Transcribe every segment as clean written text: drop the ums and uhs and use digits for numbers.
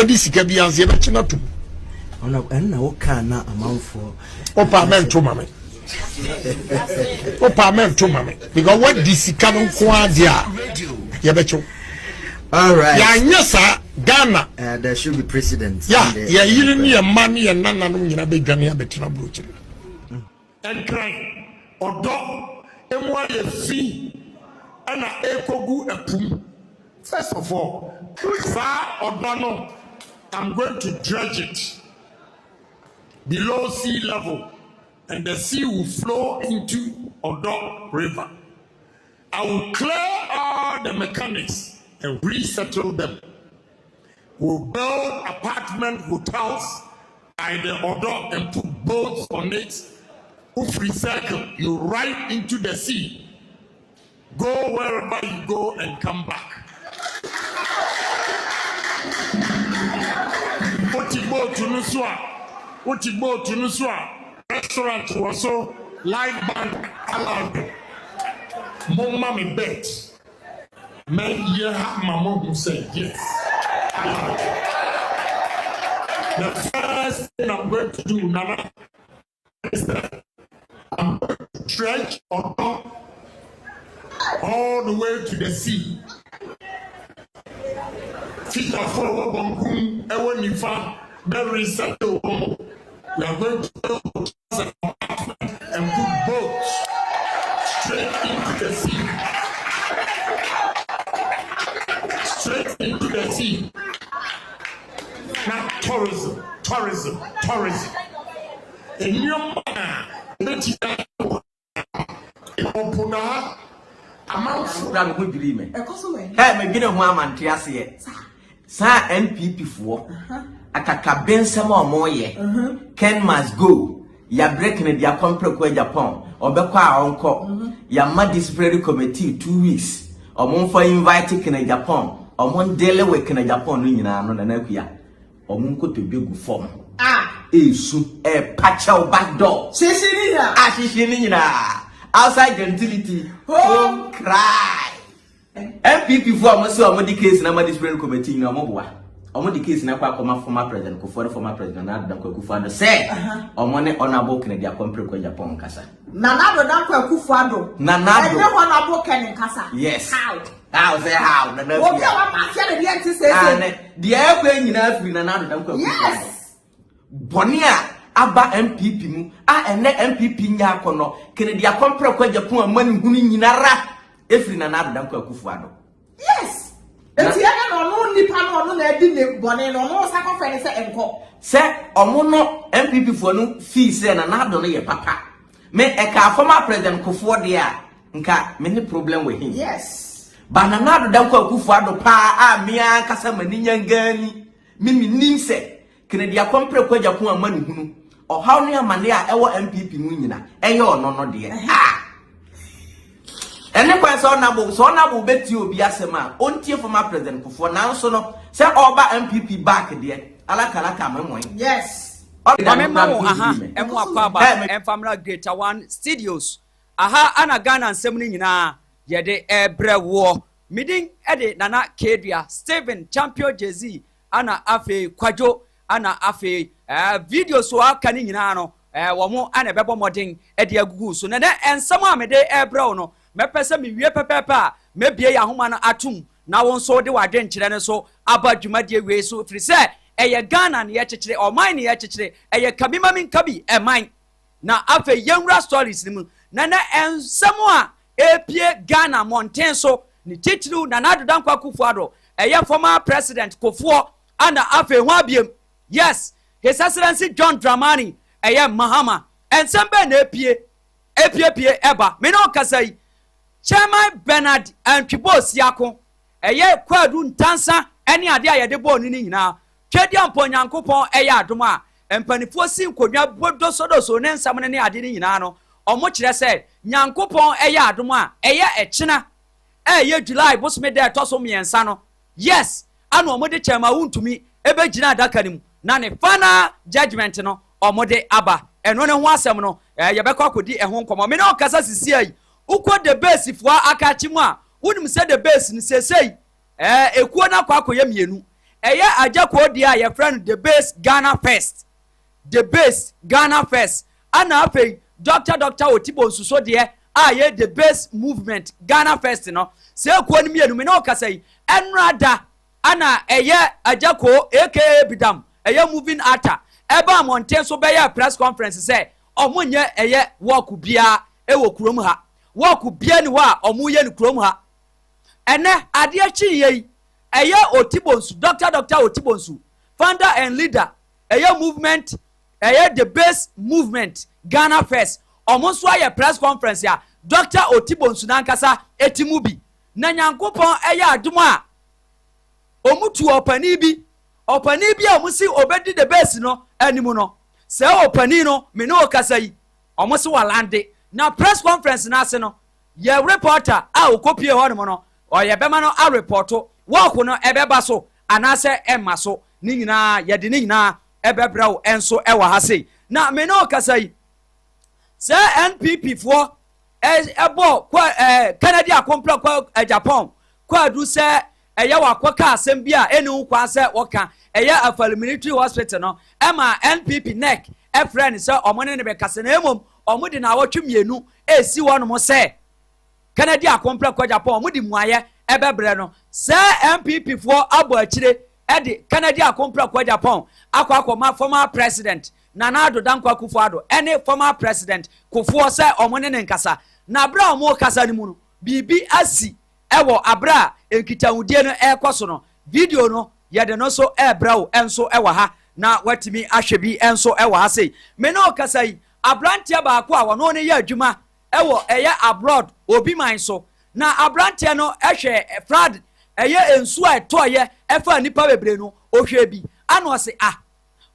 edi sika bi anse be china to ona enna wo kan na amanfo opamento mame opamento mame because what di sika no ko adia ye be chu. All right. Ya nyesa Ghana. There should be precedents. Yeah, yeah, you need a money and none of them be Ghana betina brooch. And crying or dog, and what you see, and a echo a pum. First of all, far or no, I'm going to dredge it below sea level, and the sea will flow into Odo River. I will clear all the mechanics and resettle them. We'll build apartment hotels by the Odo and put boats on it. We'll recycle you right into the sea. Go wherever you go and come back. Otigbo Tunusua restaurant also live band allowed. Mama me bet. Men you have my mom who say yes. The first thing I'm going to do, Nana, is that I'm going to dredge on top all the way to the sea. Feet are forward, Bonkum, Ewan Nifa, very settled. We are going to build an apartment and put boats straight into the sea. Straight into the sea. Now tourism. And your man, let you open up. Amount of that would believe me. Hey, me get a woman to us here. Sa NPP for Akaka Ben Samo Moye. Ken must go. Ya breaking their complex with Japan. Or Bekwa Uncle. Ya mad disciplinary committee 2 weeks. Or one for inviting in Japan. Or one daily work in Japan in Anonapia. Or Munko to be good form. Soon a patch out back door. Shishinina. Outside gentility. Home cry. NPP for almost so the case in a disciplinary committee in Amobua. The case in a former president, former president, Adam Kufour said, or money honorable Canadian company with Japan Casa. Nanado Danko Kufour. Nanado honorable Canadian Casa. Yes. How? How? The airplane in earth with Nanado Danko. Yes. Bonia. Aba NPP mu ene NPP nya akono Canadian company with Japan money huni nyinara efri Nanado Danko Kufour. Yes. Eti ene no nipa no na edi ne bone no sakofere se enko se omo no NPP fo no fee se na do no ye papa me e ka former president Kufour dia nka me ni problem with him. Yes. Ba Nanado Danko Kufour pa a me an kasa mani nyangani mimi nim se Canadian company kwa Japan amani hunu o haw ne amane a ewo NPP mu nyina eye ono no de ene kwa so na bo beti obi asema ontie former president Kufour na nso no se oba NPP back de alakalaka memon. Yes. Emu akwaba Family Greater 1 Studios aha ana Ghana nsem ni nyina ye de ebrewo midin ede nana Kedua Steven Champion Jay-Z ana afe kwajo ana afe video so aka ni nyina no wo mo ana bebo modern ede agugu so na ensem amede ebrewo no mepese mi wie pepepa mebie ya homa na atum na won so de wadwen kire ne so abadwumade we so firi se eye Ghana ne ye kekere o man ne ye kekere eye kabima min kabi e man na afa yenwura stories ni mu na ensemo a epie Ghana mountain so ni titiri na Nanado Danko Kufour eye former president Kufour ana afa hu abiem. Yes, His Excellency John Dramani eye Mahama ensembe na epie eba me no kasai Chairman Bernard and Kibos Yako, a year quadrun tansa, any idea de bone in now. Chedian Ponyankopon, a yarduma, and Penifosi could not put those so then someone any idea in ano, or much less said, Yankopon, a yarduma, a year at China. A year July was made there toss me and Sano. Yes, I know Mode Chama to me, Ebe Jina Dakanim, none final judgment no, or Mode Abba, and one one seminal, Yabaka could be a home come. Me no Casas is Uko the base if wa akachimwa unim say the base ni say ekuo na kwa koye mienu ɛyɛ Agyako dia your friend the base Ghana first ana afei Dr. Otibo Nsuso deɛ ye the base movement Ghana first no se ekuo no mienu me na okasa yi enrada ana ɛyɛ Agyako aka Bidam ɛyɛ moving actor eba monten so bɛyɛ press conference sɛ ɔmonye ɛyɛ work bia ɛwɔ kurom ha work bia ni wa ɔmoyɛ ni kurom ha ɛnɛ adeɛ chi yi ɛyɛ Otibo Nsu Dr. Otibo Nsu founder and leader ɛyɛ movement ɛyɛ the base movement Ghana first ɔmo nso ayɛ press conference ya Dr. Otibo Nsu nankasa etimu bi na Nyankopɔn ɛyɛ adom a omutu opani bi a ɔmo si obedi the base no animu no sɛ opani no me no okasa yi ɔmo si walande na press conference na ase no ye reporter a okopie hɔ no ɔyɛ bɛma no a reporto walk no ɛbɛba so anase ɛma so ni nyinaa yɛde ni nyinaa ɛbɛbrɛw ɛnso ɛwɔ ha sei na me no okasa yi sɛ NPP foɔ ɛbɔ Kennedy akompra kwa Japan kwa du sɛ ɛyɛ wakɔka asɛm bi a ɛne kwa sɛ wɔka ɛyɛ Afal Military Hospital no ɛma NPP neck ɛfrɛ ne sɛ ɔmo ne bɛkasa na emom ɔmo de na awɔtwe mienu esi wɔn mo sɛ Kennedy akompra kwa Japan ɔmo de muayɛ ɛbɛbrɛ no sɛ NPP foɔ abɔ akyire ɛde Kennedy akompra kwa Japan akɔma former president Nana Addo Dankwa Kufuor any former president Kufuor sɛ ɔmo ne nkasa na abra ɔmo kasa ne mu no bibi asi ɛwɔ abra enkitahudie no ɛkɔ so no video no yɛde no so ɛbrɛw ɛnso ɛwɔ ha na watimi ahwɛ bi ɛnso ɛwɔ ha sei me no kasa yi abrantia baako a wɔno ne yɛ adwuma ɛwɔ ɛyɛ abroad obi man so na abrantia no ɛhwɛ fraud ɛyɛ ensu a ɛtɔyɛ ɛfa nipa bebre no ohwɛ bi ano ɔse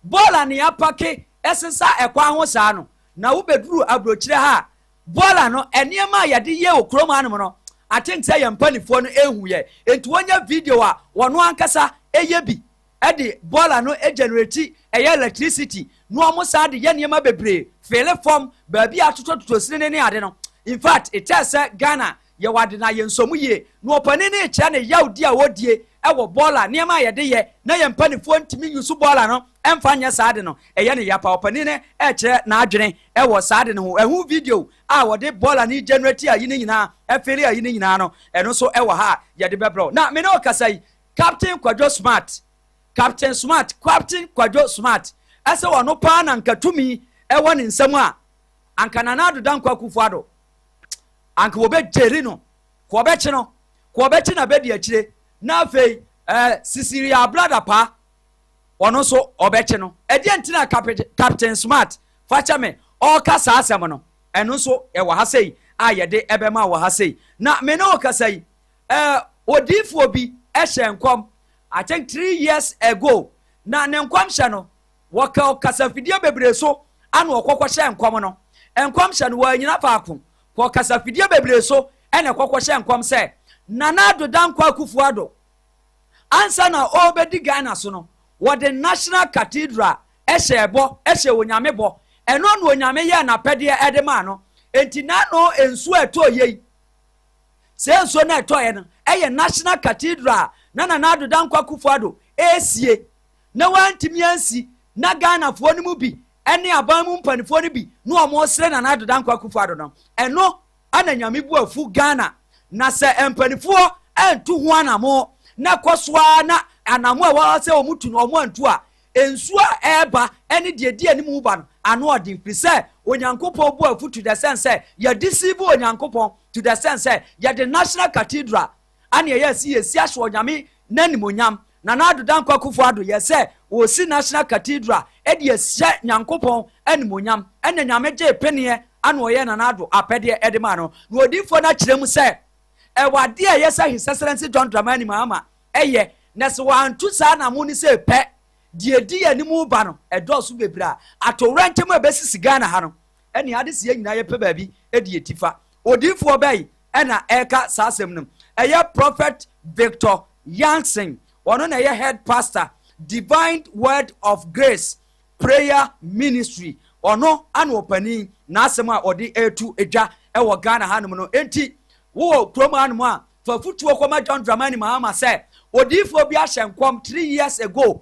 bola ne apake ɛsensa ɛkwa ho saa no na wo beduru abrokyire ha bola no eniema yɛde yɛ okrom anum no atin sɛ yɛ mpanifo no ehu yɛ enti wonya video a wɔno ankasa ɛyɛ bi ɛde bola no generate ɛyɛ electricity no ɔmo saa de yɛ niema bebre fele form baabi atotototo sine ne ade no in fact it tells Ghana yɛ wade na yɛ nsomu yie no opani ne kyerɛ ne yawdi a wodie ɛwɔ bola niema yɛde yɛ na yɛ mpanifo ntimi yusu bola no ɛmfa nyɛ saa de no ɛyɛ ne yapa opani ne ɛkyerɛ na adwene ɛwɔ saa de no ho ɛhu video a wɔde bola ne generate a yine nyinaa ɛfeli a yine nyinaa no ɛno so ɛwɔ ha yɛde bɛbrɛ na me ne okasa yi Captain Kwadwo Smart ɛsɛ wɔno paa na nkatumi ɛwɔ ne nsɛm a anka Nana Addo Dankwa Kufuor anka wɔbɛgyeri no wɔbɛkye na bɛdi akyire na afei sisiri ablada pa ɔno so ɔbɛkye no ɛdeɛ ntina Captain Smart fakyɛ me ɔka saa asɛm no ɛno so ɛwɔ ha sei a yɛde ɛbɛma wɔ ha sei na me ne ɔkasa yi odiifoɔ bi ɛhyɛ nkɔm I think 3 years ago na ne nkɔm hyɛ no wɔka kasafidie bebree so ana ɔkɔkɔ hyɛ nkɔm no nkɔm hyɛ no wɔanyina faako kɔ kasafidie bebree so ɛna ɔkɔkɔ hyɛ nkɔm sɛ Nana Addo Dankwa Kufuor ansa na obedi Ghana so no wɔde National Cathedral ɛhyɛ onyame bɔ ɛno no onyame yɛ na pɛdeɛ ɛde ma no enti na no ensu ɛtɔ yei sɛ ensu na ɛtɔ yɛ no ɛyɛ National Cathedral na Nana Addo Dankwa Kufuor esie na wantimi ansi na Ghana fo no mu bi ɛne aban mu mpanifo no bi no ɔmo sere Nana Addo Dankwa Kufuor no ɛno ana nyame bu afu Ghana na sɛ mpanifo ɛntu ho anamo na kɔsoa na anamo a wɔa sɛ ɔmutu no ɔmo antu a ensu a ɛba ɛne die animu ba no ano ɔden firi sɛ onyankopɔn bu afu to the sense sɛ yɛ deceive onyankopɔn to the sense sɛ yɛde National Cathedral ane yɛ si ahye onyame nanimonyam Nana Addo Dankwa Kufuor yɛ sɛ osi National Cathedral ɛde yɛhyɛ nyankopɔn animonyam ɛna nyame gye penie ana ɔyɛ Nana Addo apɛdeɛ ɛde ma no na odifo na kyerɛ mu sɛ ɛwade a yɛsɛ His Excellency John Dramani Mahama ɛyɛ na sɛ wantu saa na mo ni sɛ pɛ die di animu ba no ɛdɔɔso bebre a atowra ntɛm a bɛsisi Ghana ha no ɛne ade sie nyinaa yɛpɛ baabi ɛde yɛtifa odifoɔ bɛyi ɛna ɛka saa asɛm no ɛyɛ Prophet Victor Yankson ɔno na ɛyɛ head pastor Divine Word of Grace Prayer Ministry ɔno ana ɔpani na asɛm a ɔde etu edwa ɛwɔ Ghana ha no enti wo kurom hanom a fa futuo kɔma John Dramani Mahama sɛ odifo bi ahye nkom 3 years ago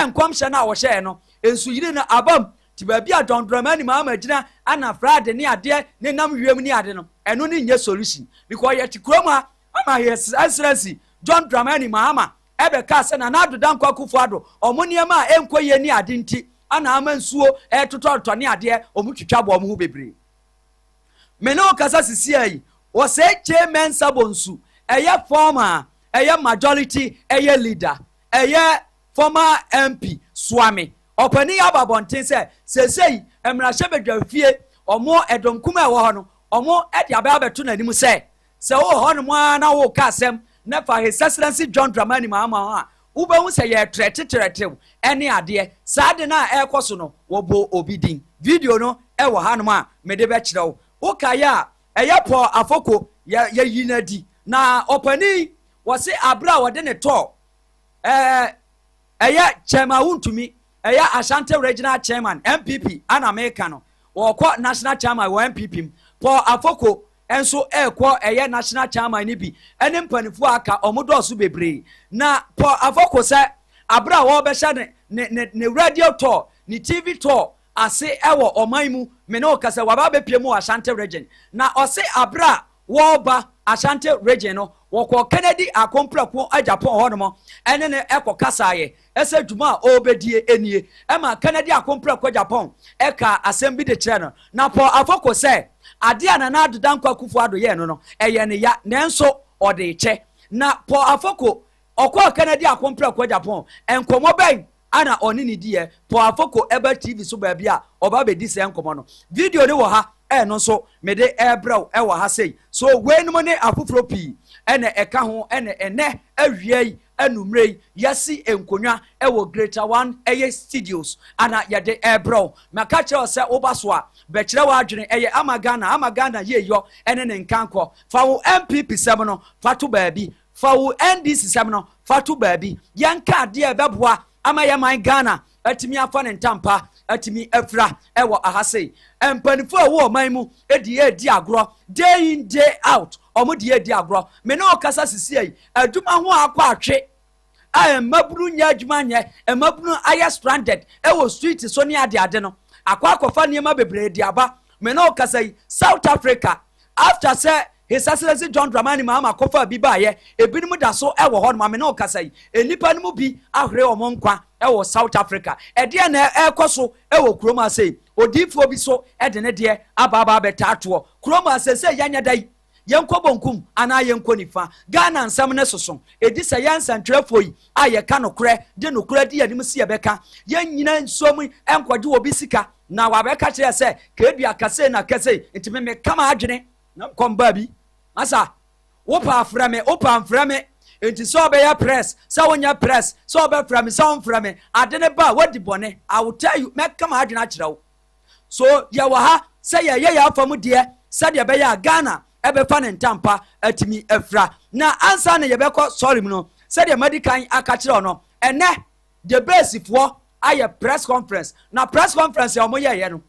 nkom hye na wo hye no ensu yiri na abam ti ba bi adondroma ni ma gina ana frade ni ade ne nam wiem ni ade no eno ni nye solution because yet kroma ama yes excellency John Dramani Mahama ebe ka se na adoda nkwa Kufuor omoniema a enkoye ni ade nti ana ama nsuo tototo ni ade omutwitwa bo omhu bebre me no kasa sisi ayi wo se chairman sabonsu eye former eye majority eye leader eye former MP Swami opani ababonten se sesei emrahye bedwafie omo edomkuma ewo ho no omo ede ababeto nanim se wo ho no mo na wo ka asem na fa his excellency John Dramani Mahama ha ubehu se ye tretetetew ene ade saade na ekoso no wo bo obidin video no ewo ha no a mede be kirewo wo kaya eye po afoko ye yinadi na opani wo se abra wo de ne to eye chema wuntumi eye Ashanti regional chairman NPP ana America no wo kwa national chairman wo NPP po afoko enso ekwo eye national chairman ni bi ene mpanifu aka omodoso bebre na po afoko se abra wo be hye ne radio tour ni TV tour ase ewo omanmu me no kasa waba be piemu Ashanti region na ose abra wo ba Ashanti region no wo Kennedy akomprako Japan hono ene ne ekọ kasaye ese dwuma obedie enie ema Kennedy akomprako Japan eka asem de kire no na po afoko se ade ana na adoda nkwa Kufuor ye no eye ne ya nenso ode che na po afoko okọ Kennedy akomprako Japan enkomo ben ana oni ni die po afoko eba TV so ba bia oba be di se enkomo no video ne wo ha no so mede ebrew ewo ha sei so wenum ne afufro pi ene eka ho ene awiei anumrei yasi enkonwa ewo greater one eye studios ana yede ebrew maka kire se obaso a be kire wa adwene eye amagana ye yo ene ne nkanko fa wo MPP 7 no fatu baabi fa wo NDC 7 no fatu baabi yanka ade ebeboa ama yaman Ghana atimi afa ne ntampa atimi afra ewo ahase empanifo wo manmu edi agro day in day out omudi edi agro me no kasa sisi ai aduma ho akwa atwe maburu nya aduma nye maburu aye stranded ewo street so ne ade no akwa akofa niema bebre edi aba me no kasa South Africa after say his excellency John Dramani Mahama kofa bi ba ye ebinim da so ewo ho no me no kasa enipa no bi ahre omo nkwa ewo South Africa ede na ekoso ewo kroma sei odifo bi so ede ne de ababa betato kroma sei yanya dai yenko bonkum ana yenko nifa Ghana nsam ne soso edi se yansantrefoyi aye ka nokre de nokre de yanim se yebeka yenyina nsom enkwode obi sika na wabeka kire se kedua kase na kase ntime me kama adwene na komba bi asa wopa aframe opa amframe enti so be ya press so wonya press so be frame so mframe ade ne ba wadi bone I will tell you make kama adwena kire so ye wa ha say ye afam de say de be ya Ghana ebe fa ne ntampa atimi afra na ansa ne ye be ko sorry no say de medical aka kire no ene the base for aye press conference na press conference ya omo ye no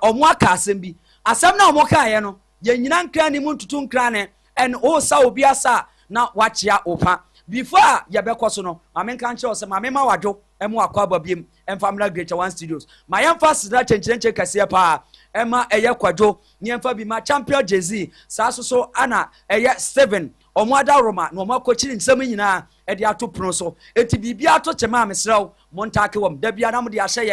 omo aka asem bi asem na omo ka ye no ye nyina nkra ni muntutu nkra ne en o sa obi asa na wachia opa before ye be koso no mame kan kire o se mame ma wadwo emu akwa babiem emfamla greater one studios ma yemfa sidra chenchenche kase pa ema eye kwadwo nyemfa bi ma champion jezi sa so ana eye 7 omoada roma no makochiri nsem nyina e de ato prono so eti bibia to chema mesrew montake wom da bia na mo de ahye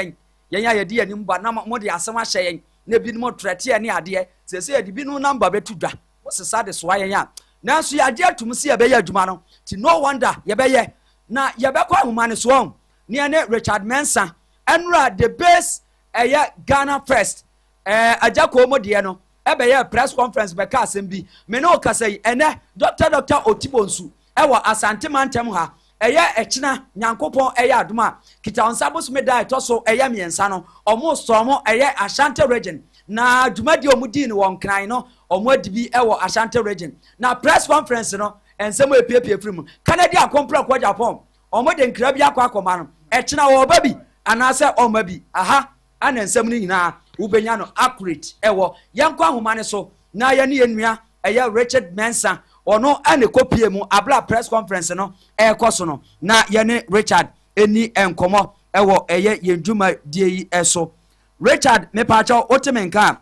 yen ya de anim ba na mo de asem ahye yen na bi no trete ne ade sese ya de bi no number betu dwa wo sesa de so ayen ya nanso ya de atum se ya be ya adwuma no ti no wonder ye be ye na ye be kwa ahumane so on ne ne Richard Mensah enra the base eye Ghana first ajako mo de no ebe ye press conference be ka asem bi me no kasai ene Dr. Otibonsu ewa Asante Mantem ha eye echina nyankopon eye adoma kita onsabos medal toso eye miensa no omo somo eye Ashanti region na adumadi omudi ni won kran no omo adibi ewo Ashanti region na press conference no ensemo epiepie firim Canada akompra kwa Japan omo de nkra bi akwa akoma no echina wo babi anase omo bi aha ana ensem ni nyina ubenya no accurate ewo yanko ahoma ne so na ye ne yenua eye Richard Mensah ono ane kopie mu abla press conference no ekoso no na yene Richard eni enkomo ewo eye yenduma die yi eso. Richard me pacho otemenka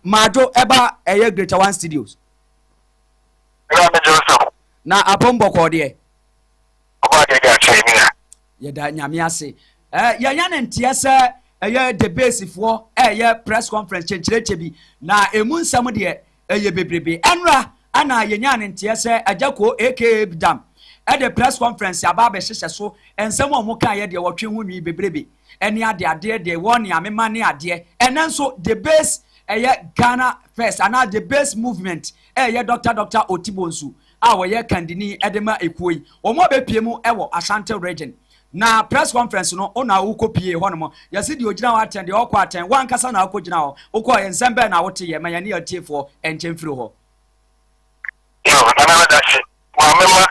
mado eba eye Greater One Studios na apombo ko de yeda nyame ase yanya ne ntiese eye the base for eye press conference chenchereche bi na emu nsam de eye bebrebe enra ana yenya ne ntiese ajako aka dam the press conference aba be hyehyɛ so ensam omo kan ye de wotwe hu nwi bebrebe eni ade de won ya mema ne ade enenso the base eye Ghana first ana the base movement eye Dr. Otibonsu a wo ye kandini edema ekoi omo be pie mu ewo Ashanti region na press conference no ona ukopie hono yase de ogina wa attend de okwa attend wan kasa na akogina ho ukọ yensembe na wote ye manya ne atiefo enchemfiri ho yo na da shi mama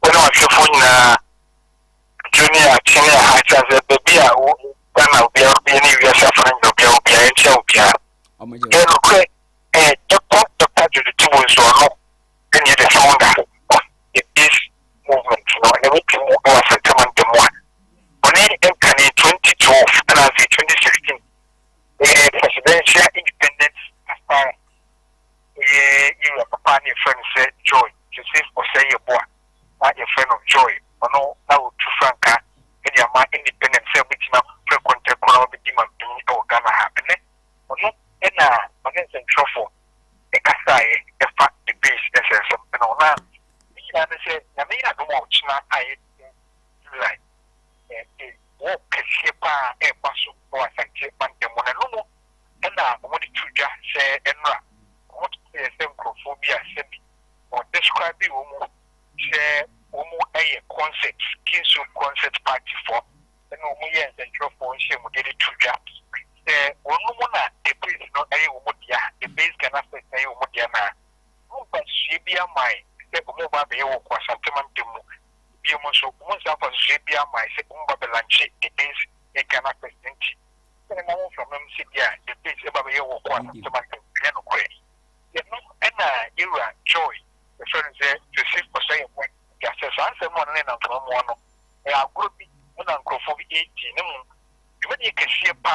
wona wa hwefo nyina junior senior high chance baby a wo na obi ni wi asa fran obi enche obi a no kwe Dr. Otibonsu no any the founder of the peace movement no everything was sentiment the one on in 2012 and as 2016 presidential independence as far you papa and your friend said Joy Joseph Osei boy your friend of Joy or no that would to Franca and your my independence which now pre-contact with the man or Ghana happening or no and against the trophy a Kasai a fact the base essence and all that say na me na do mo china ai like wo kese pa e paso o asante pante mo na no na mo di tuja se enra mo ti se microphobia se bi o describe wo mo se wo mo ai concept kinso concept party for na mo ye central for se mo di tuja se wo mo na the place no ai wo mo dia the base Ghana first ai wo mo dia na mo ba shi bia mai mo ba be wo kwa sentiment demo bi mo so mo sa fa so bia mai se mo ba be lanche the days e Ghana president na mo from MC dia the days e ba be wo kwa sentiment ya no kwe ye no na era Joy the friend say Joseph Osei mo ya se so answer mo na mo no e agro bi na nkrofo bi 80 ne mo me de kese pa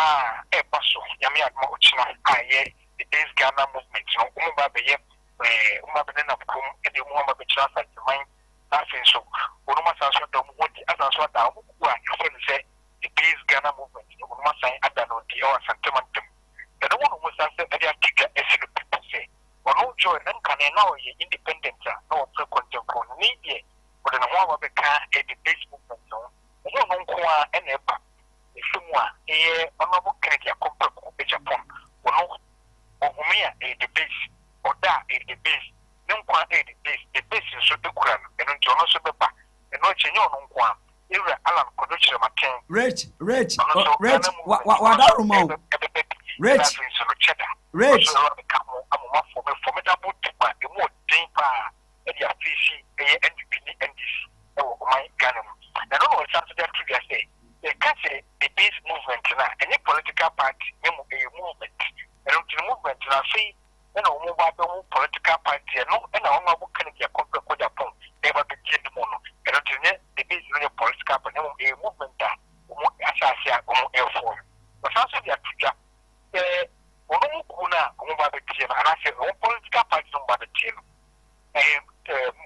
e pa so ya me admo ochina aye the days Ghana movement no mo ba be ye na kum ede mu ma be chira sa man na fin so onu ma sa so da mu wodi asa so da mu ku a so ne say the peace Ghana movement onu ma san ada no di o sentiment da no onu sa say ade akika esi no people say onu Joy nan kan na o ye independent na o pre content ko ni die o de no wa be ka e the peace movement no onu nko a ene ba efimu a e onu bo kredi akompa ko be Japan onu ohumia e the peace oda the base nkwa the base so be kura no ento no so be ba eno chenye ono nkwa ewura alam kodo chire maken Rich wa da rumo Rich amoma formidable tipa emo din pa e dia fishi e NPP NDC e wo mai Ghana na no so to that to say the country the base movement na any political party emo a movement and the movement na say na omo ba be mu political party no na omo ba kan ya kompe ko Japan e ba be tie mo no e no tinye the base no political party no e movement da omo asase a omo e form but also dia tuja omo ku na omo ba be tie no ana se omo political party no ba be tie no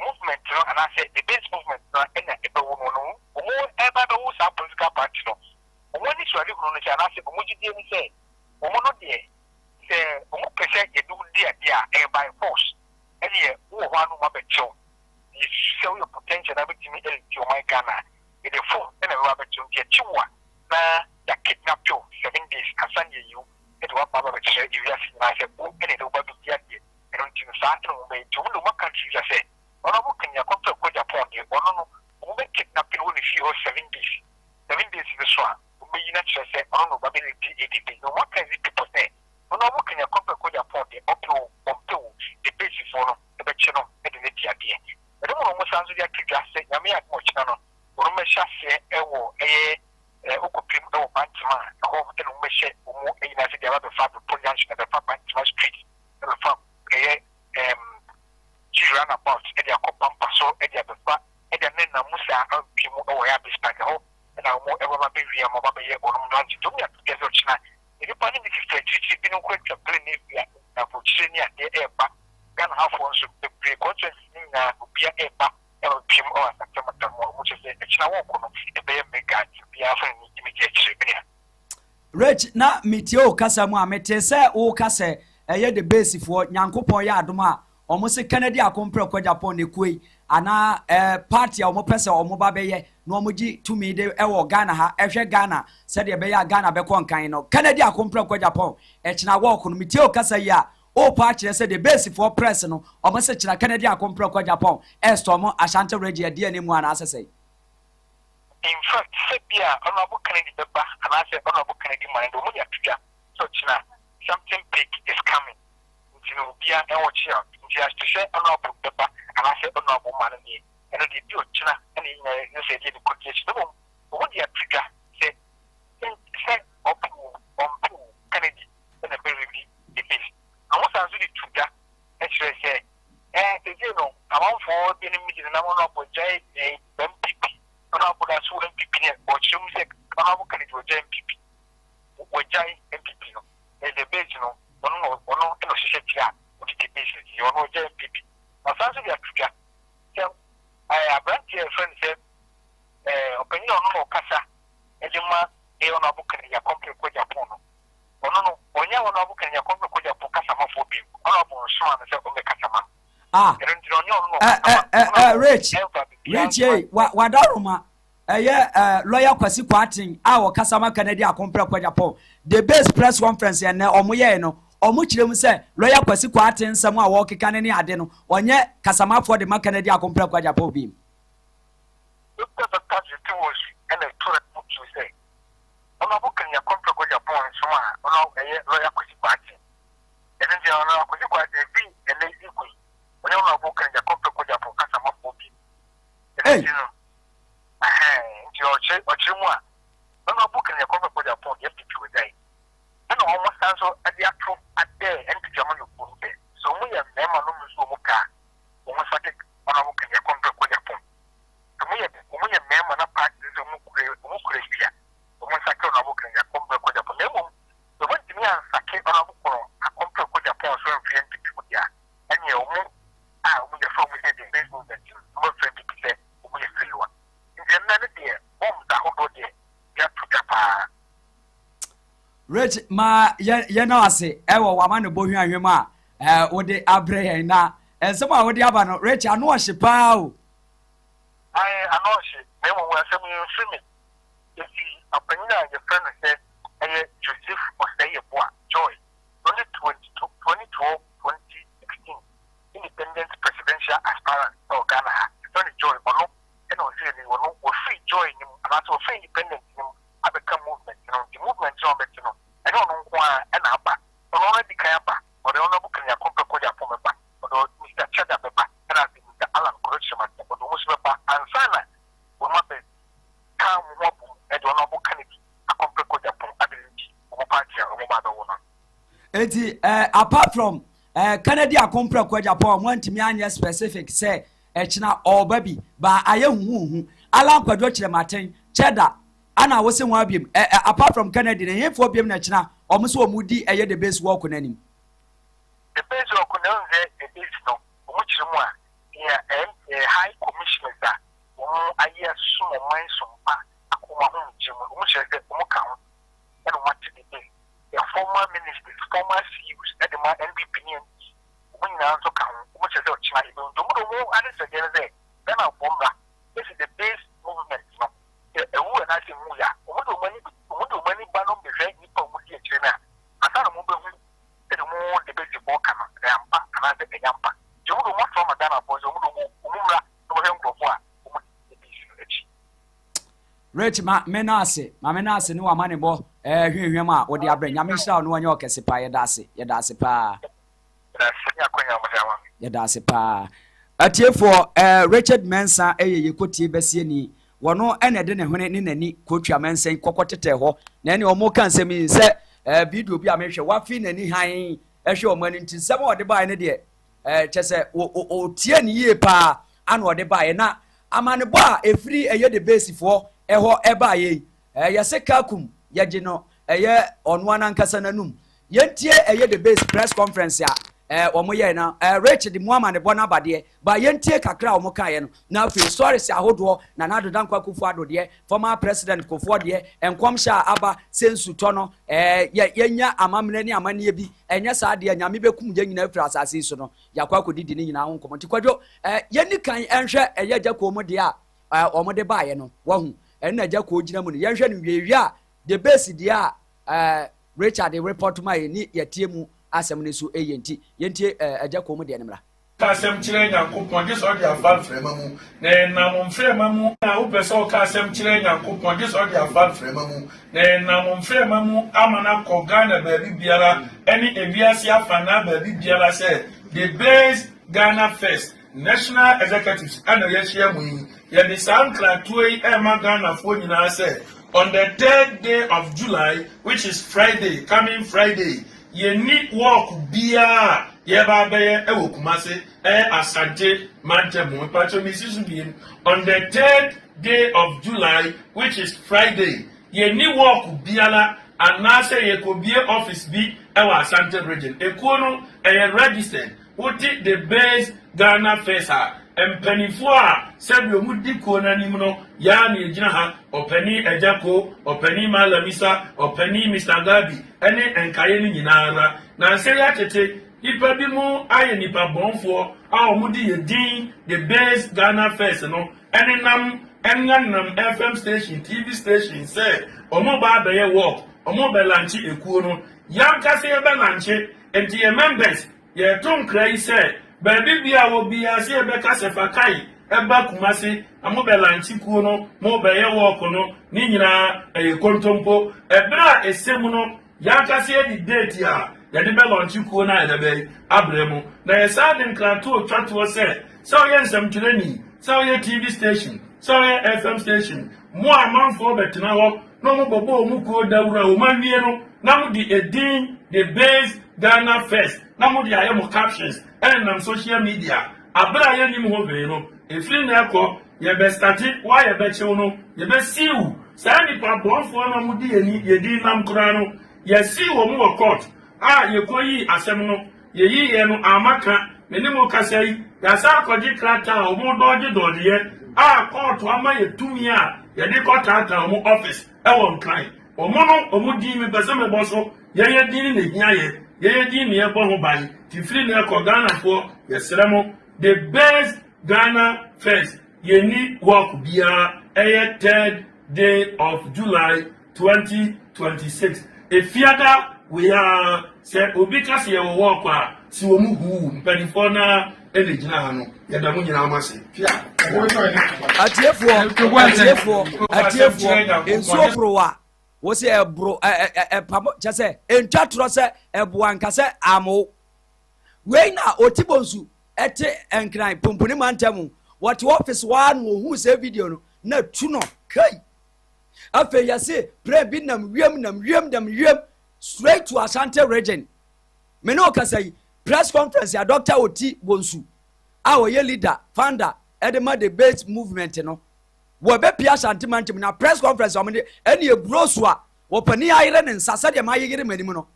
movement no ana se the base movement no na e be wo no omo e ba be wo sa political party no omo ni so ali ku no se ana se omo jide ni se omo no de se omo pese ye do dia by force any wo ho anu ma be cho you show your potential na be timi el ti o my Ghana e de fo na be ba be cho ti chiwa na ya kidnap you 7 days asanye you e do ba be che you ya na se o e de ba be dia e don ti sa no be to no ma country ya se ono mo kenya ko ko Japan e ono no o be kidnap you ni fi o 7 days is so o be yina che se ono ba be ti e de no what can it people say ono mo kenya ko ko Japan e o the basis for the betcheno e de ti adie e mo mo sanzo dia kidwa se nyame ya mo china no o mo sha se e wo o ko prim e wo bantima ho e no mo she o mo e na se dia ba be fa po nyanchi na be fa bantima street e be fa jira na Africa people or ya bispaka ho na mo e ba be wi am ba be ye onum do nti to me get so china e pa ni bi chichi bi no kwetwa play ni bia na for chini ade e ba gan half one so the pre-conscious na bia e ba e pim o asakta mata mo mo che e china wo ko no e be mega bia fa ni immediate chire Rich na mitio kasa mu amete se wo kasa eye the base for nyankopon ya adoma omo se Kennedy akompre kwa Japan ne kuei ana party a omo pese omo ba beye no omo gi tumi de ewo Ghana ha ehwe Ghana se de be ya Ghana be kon kan no Kennedy akompre kwa Japan e china wo ko no mitio kasa ya o party se the base for press no omo se china Kennedy akompre kwa Japan e storm Ashanti radio de ani mu ana asese. In fact, Sepia, honorable Kennedy Beba, and I said honorable Kennedy Mind, so China, something big is coming. You know, be an watcher, just to say honorable Beba, and I said honorable Manani, and I did do China, and you said you could get no. What the Africa said, up on Kennedy, and a very big case. I was actually to that, and she said, you know, I want for being meeting, and I want to J. NPP. Honorable as well NPP or Chumsek, honorable candidate or NPP. Or Jai NPP. And the base, you know, one no society, which is the basis, you know, NPP. Now, South Africa, I have a friend said, opinion on Casa, and the man, a honorable candidate, company with Japan. Or no, when you honorable candidate, company with Japan, Casama for being honorable Swan and the Casama. Rich, Wadaruma, lawyer Kwasi Kwatin, our Kasama Canada compare kwa Japan. The best press conference and Omoyeno, or Muchim say, lawyer Kwasi Kwatin, someone walking canny adeno, or yet Kasama for the Macanadia compare kwa Japan beam. Look at the touch and a toilet to say. I'm not booking your compare kwa Japan, so lawyer Kwasi Kwatin. And then they are now Kwasi Kwatin and they equal. When you are booking your company for Japan, Casama Bookie. You know, George or Chimwa. When you are booking your company for Japan, you have to do it. And almost also at the actual at there and to German you put there. So we have never known Muka. Almost like when I book in your company for Japan. To me, we have never not practice Mukuria. Almost like when I book in your company for Japan. The one to me, I can't on a book a company for Japan, so I'm feeling to put there. And you know, we are from the basement that you were 20%. We are free one. In the another day, the whole day, you have to Japan. Rich, ma, you know, I say, Ewa, Wamano Bohia, Yuma, what the Abre na, and somehow what the Abano, Rich, I know she pow. I know she, never was some swimming. You see, a penina, your friend said, Joseph was say a boy, joy. 2012, 2016. Independent presidential aspirant or Ghana, don't join or no, and on saying or free join him, and also free independent him, I become movement, you know, the movement job, you know, I don't know why and Abba, or already Kayaba, or the honorable Kenya Compa from a back, or Mr. Cheddar Beba, and I think Mr. Alan Kurchima, or the Muslim and Sana, will not be calm, and the honorable Kennedy, a Compa ability, or party, or mother woman. Apart from Kennedy akompra kwa Japan want me anya specific say echina or baby ba aye hu ala kwadwo kire maten cheddar ana wo se ho abiem apart from Kennedy ne hefo biem na china omo so omudi eye the base work nanim the base work na nze is no omo kire mu a ya high commissioners that omo aye so man so pa akoma ho jimu omo kire se omo ka ho and what to be the former ministers former CEOs at the NPP when you also come, much as your child, the more others again there, then I'll bomb that. This is the base movement. A woman as in Muya, what do many Banon be very people with your China? I thought a movement, the more the basic walk, the Yampa, and I said the Yampa. You don't want from a Dana boys, Umura, no him for what? Rich menase no amane bo hwehwem a wo de abrɛ nyame hira no wanya okese pa yɛdase pa yɛdase pa atiefo Richard Mensa yekotie besie ni wono ene de ne hwene ne nani kotwa mensen kokotete ho na ene omo kan sɛmi sɛ video bi a mehwɛ wafi nani han ɛhwɛ omo ani nti sɛm ɔde bae ne de kyɛ sɛ o tie ne yie pa ana ɔde bae na amanebo a efiri eye the base for eho eba ye yɛse kakum yɛgye no ɛyɛ ɔno anankasa nanum yɛntie ɛyɛ the base press conference a ɔmo yɛ na Richard Muhammad bɔ n'abadeɛ ba yɛntie kakra a ɔmo kaeɛ no na afei stories ahodoɔ na Nana Kufour adodeɛ former president Kufour deɛ nkɔmhyɛ aba sensutɔ no yɛnya amammerɛ ne amanneɛ bi ɛnyɛ saa deɛ nyame bɛkum yɛn nyinaa firi asase so no yɛakɔ akɔdidi ne nyinaa ho nkɔmmɔ nti kwadwo yɛni kan ɛnhwɛ ɛyɛ gya kɔɔ mu deɛ a ɔmo de baeɛ no wahu ɛnna gya kɔɔ gyina mu no yɛnhwɛ no wiewie a the base deɛ a Richard report ma yɛ ni yɛtie mu asɛm ne so yɛnti yɛntie agya kɔɔ mu deɛ no mmra kasɛm kyerɛ Nyankopɔn gye sɛ ɔde afa mframa mu na ɛnam mframa mu a wopɛ sɛ ɔka asɛm kyerɛ Nyankopɔn gye sɛ ɔde afa mframa mu na ɛnam mframa mu ama no akɔ Ghana baabi biara ɛne ewiase afa na baabi biara sɛ the base Ghana first national executives ana yɛhyia mu yi yɛde saa nkratoɔ yi ɛma Ghanafoɔ nyinaa sɛ on the 3rd day of July which is Friday coming Friday yɛni walk biara yɛba bɛyɛ ɛwɔ Kumase Asante Mantemu mpacho misisu biem on the 3rd day of July which is Friday yɛni walk biara anaasɛ yɛkɔbie office bi ɛwɔ Asante region ekuo no ɛyɛ registered wote the base Ghana first mpanifo a sɛbi omu di kuo n'anim no yaa na egyina ha ɔpani Ejako ɔpani Malamisa ɔpani Mr. Gabi ɛne nkae no nyinaa na nsɛ ya tete nipa bi mu ayɛ nipa bɔnfoɔ a ɔmu di yɛ din the base Ghana first no ɛne nam ɛnam FM station TV station sɛ ɔmu ba abɛyɛ work ɔmu bɛ lanche ekuo no yankasa yɛ bɛ lanche nti yɛ members yɛ to nkra yi sɛ baabi bia wo bia se ebeka sefa kai eba Kumase amobelanchi kuo no mo beye work no ni nyina kontompo ebra esemu no yankase di date a yade be launch kuo na edebe abremu na yesa de nkranto twato se oye nsamtwereni se oye TV station se oye FM station mo amanfo betena ho no mo bobo mu kuo dawura o manwie no na mo di edin the base Ghana first na mo di ayemo captions and on social media abra ye nim ho be no efiri na ekọ ye be start wa ye be chew no ye be siu sa ni pa bonfo na mo di eni ye di nam kura no ye siu mo wo court ye koyi asem no ye yi ye no amaka me ni mo kasa yi ya sa akọji krata o mo doje ye court ama ye tumi a ye di court ata mo office e won client o mo no o mo di mi pese me boso ye di ni na hia ye di ni e bo ho bai tifiri na ko Ghana for yesremo the best Ghana first yeni work bia 3rd day of July 2026 efiada we are say obi kase ye work a si wo mu hu mpanifo na enegina ha no yeda mu nyina amase fia atiefo ensuo prowa wo se ebro pamo chese entwa tro se ebo ankase amo we na otibonsu ete enkran pomponi mantamu what office one who say video no na tu no kai afa ya se pre bi nam wiem straight to Asante region me no kasai press conference ya Dr. Oti Bonsu a wo ye leader founder edema the base movement no wo be pia Asante mantamu na press conference o me ene ebroso a wo pani ayire ne nsasa de ma ayire manim no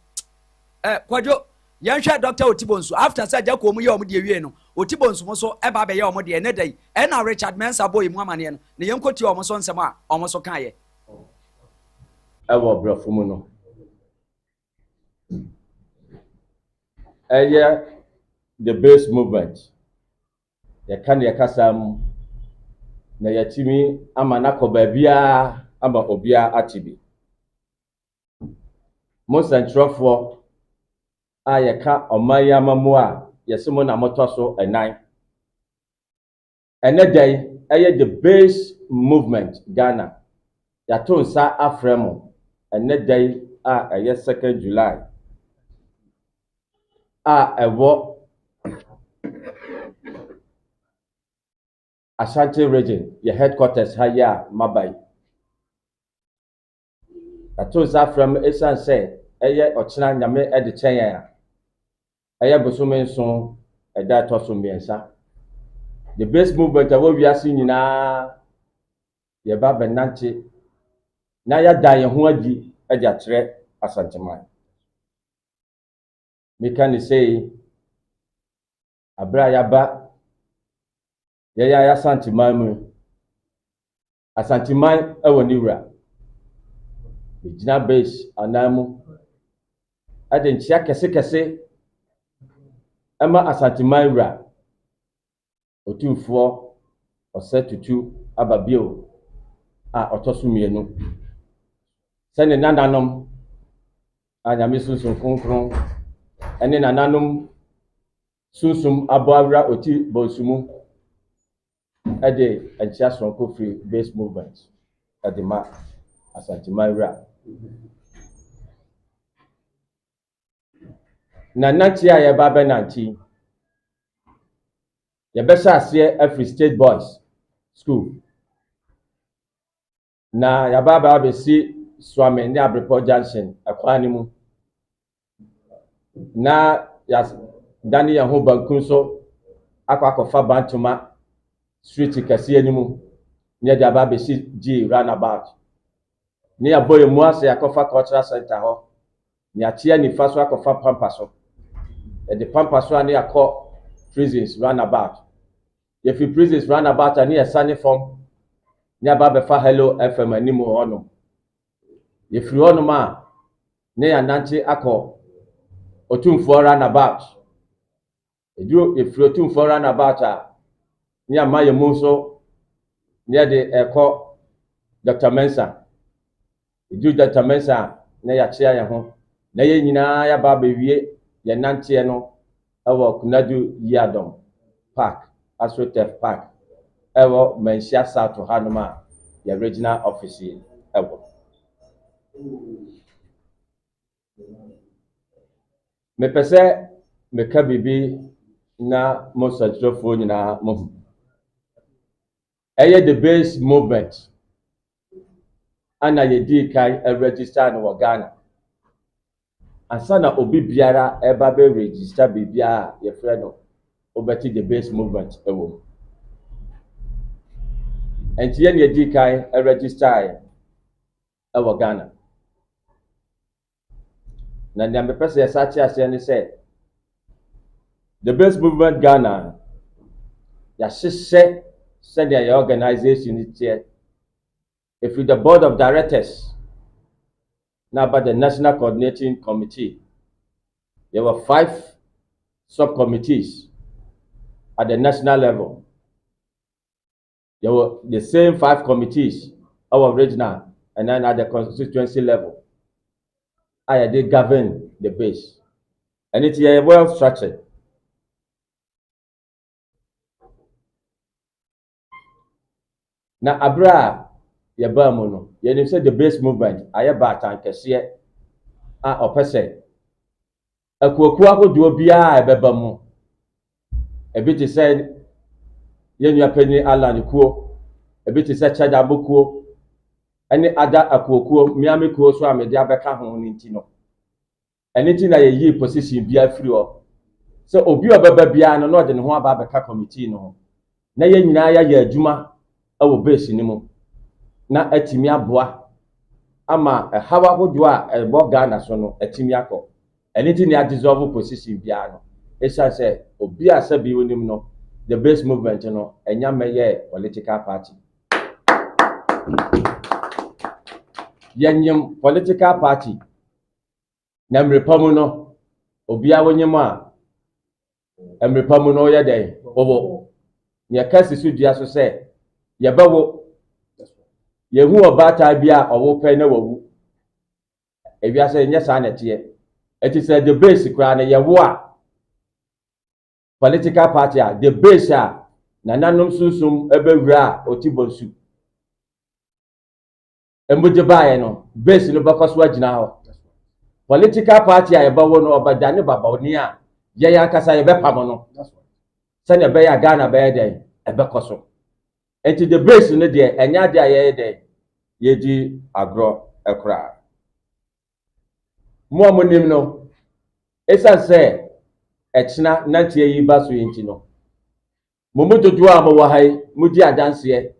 kwadwo yanhwe Dr. Otibonsu after say Jako mu ye omo de wie no Otibonsu mo so eba be ye omo de ene dai na Richard Mensa boy mu amane no ne yenkoti omo so nsem a omo so kan ye ewo brafo mu no eye the base movement ye kan ye kasam na yatimi ama nakoba bia ama obia atibi mo centrofo ayeka omaya mamu a yesimo na motoso enan enedai eye the base movement Ghana ya to nsa afremo enedai a eye 2nd July a ewo Ashanti region your headquarters haya mabai ya to nsa afremo esan say eye ochina nyame ede chen ya eye bosome nso eda toso mbiensa the base movement of we are seeing na ye ba benanche na ya dan ye ho adi aja tre asanteman me can say abra ya ba ya asanteman mu asanteman e wura gina base anamu ade nchia kese ama asanteman wura otumfo osetutu ababio a otosumienu sene nananom anyame sunsun konkron ene nananom sunsun abawra oti bosumu ade anchia sonko free base movement ade ma asantemanwra na nantia ye ba benanti ye besa ase every state boys school na ya baba be si swame ni Abrepo Junction akwani mu na ya dani ya ho bankun so akwakofa bantuma street kase animu ni ya baba be si G runabout ni ya boy mu ase akofa cultural center ho ni atia ni faso akofa pampaso e de pampaso ani akọ prisons runabout ye fi prisons runabout ani ya sane form ni baba fa hello fm animu hono ye free on ma ne ya nanche akọ otumfo runabout edu ye free otumfo runabout a ni amaye mu so ni de ekọ Dr. Mensa edu Dr. Mensa na ya chia ye ho na ye nyina ya ba bewie ye nanche no ewo Kunadu Yadom Park Astrotef Park ewo Mensia South Hanoma ya regional office ewo me pese me ka bibi na mo sajofo nyina mo eye the base movement ana ye di kai register no Ghana asana obi biara eba be register bibia ye frɛ no obeti the base movement ewo enti ye ne di kai register ewo Ghana na ndia me pese sachi ase ne se the base movement Ghana ya sise send your organization it here if with the board of directors now by the national coordinating committee there were 5 subcommittees at the national level. There were the same 5 committees our regional and then at the constituency level I did govern the base and it's well structured. Na abra ye ba mu no ye nim say the base movement aye ba tankese a opese akuoku ahodo bia ebeba mu ebi te say ye nua pani Alan kuo ebi te say charge abokuo ene ada akuoku miame kuo so amede abeka ho ni ntino ene ti na ye yi position bia free o so obi obeba bia no no de ne ho aba abeka committee no na ye nyina ya adwuma awo base ni mu na atimi aboa ama hawa hodo a ebo Ghana so no atimi akọ anything ya dissolve position bia no esa say obi asabi wonim no the base movement no enya meye political party yenyem political party na mrepamu no obi awonyem a mrepamu no ye den obo ye kasi su dia so say ye bawo yehu obata bia owo pe na wawu ebia say nya sa na tie eti say the base kra na ye wo a political party a the base a na nanom sunsum ebewura otibonsu emuje baaye no base no bakoso agina ho political party a ye bawo no obadane babawoni a ye yankasa ye bepam no sane be ya Ghana be den ebekoso enti the base no de enya de aye de ye di agro ekra mo amonim no esa se echina nantie yi baso yenti no Momoto dua mo wa hai mudi adanse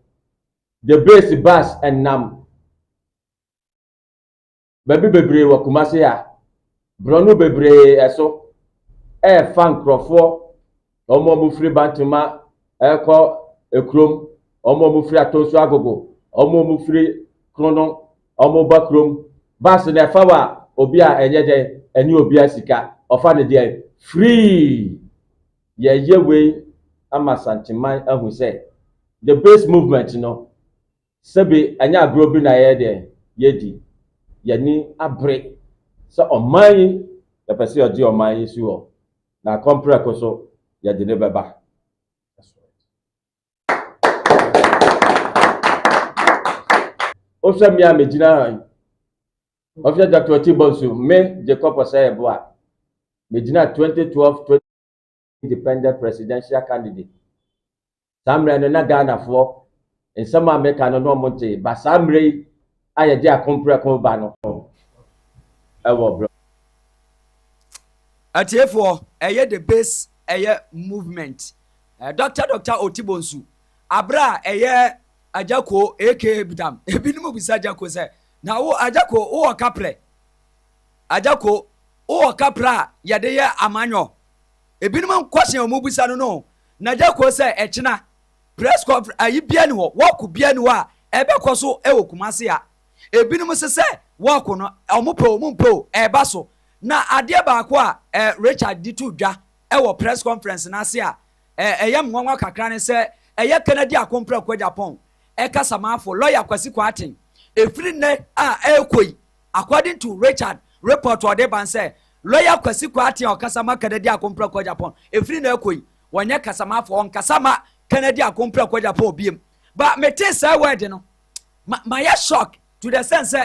the base bus and nam baby bebre wa Kumasi a brono bebre eso fan crofo omo mu free bantuma ekọ ekrom omo mu free atosu agogo omo mu free krono omo bakrom bus na fa wa obi a enye de eni obi asika ofa ne de free ye we ama santiman ahu say the base movement no sebe anya agro bi na ye de yedi yani abre so oman the person odi oman su o na compre koso ya de ne beba. Ofia mi amejina ofia Dr. Tibonsu me Jacob Osayeboa mejina 2012 independent presidential candidate samre no na Ghana for in some America no monte ba samre aye je akompre ko ba no ewo bro atiefo the base movement Dr. Otibonsu abra ajako AK bidam ebinumu bisa ajako se na wo ajako wo kaple ajako wo kapra yade ye amanyo ebinumu question omu bisa no na ajako se echina press conference ayi bia ni wo ku bia ni wa ebe koso ewo Kumasi a ebinumu se wo ku no omumpo eba so na ade ba ko a Richard ditu dwa ewo press conference na se a eyam nwanwa kakra ne se Kennedy akompra kwa Japan eka samafo lawyer Kwasi Kwatin efiri ne ekoi according to Richard report or ban say lawyer Kwasi Kwatin o kasama Kennedy akompra kwa Japan efiri ne ekoi wonye kasamafo on kasama Kennedy akompra kwa Japan biem but me te say word no my shock to the sense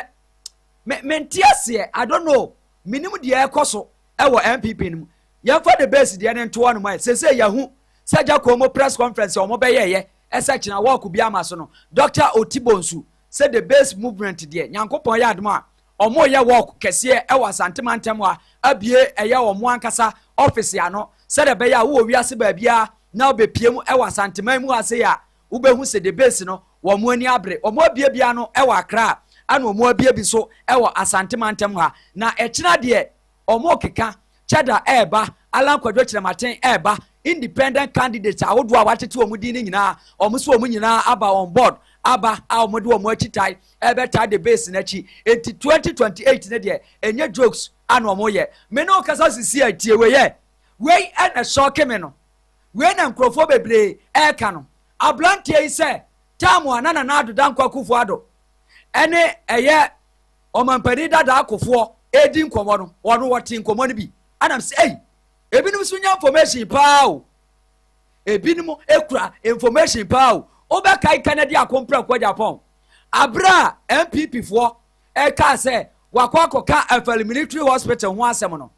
me ntiase I don't know minimum de ekoso ewo NPP nim ye for the base de ne nto no mai say yahu Saja komo press conference omo beyeye esach na walk bi amaso no Dr. Otibonsu said the base movement there nyankopon ya admo a omo ye walk kese e wasantema ntem a abie eye omo ankasa office ya no said the beya wo wiase ba bia na obepiem e wasantema mu ase ya ubehu se the base no wo mo ani abre omo abie bia no e wa Accra ana omo abie bi so e wo asantema ntem ha na ekina de omo keka cheda eba alan kwadwo kirematen eba independent candidates awodo a watete omudi ni nyina omuso omu nyina aba on board aba a omudi omu achitai ebeta the base na chi enti 2028 ne de enye jokes ana omoye me no kasa sisi atie we ana shoke me no we na nkrofo bebre eka no ablantie yi se tamu anana na adoda nkwa Kufuor ado ene omampani dada akofo edi nkomo no wono woti nkomo no bi anam say ebinim sunya information pao ebinim ekura information pao obekai Kennedy akompra kwa Japan abra NPP fo eka se wakwakoka afal military hospital ho asem no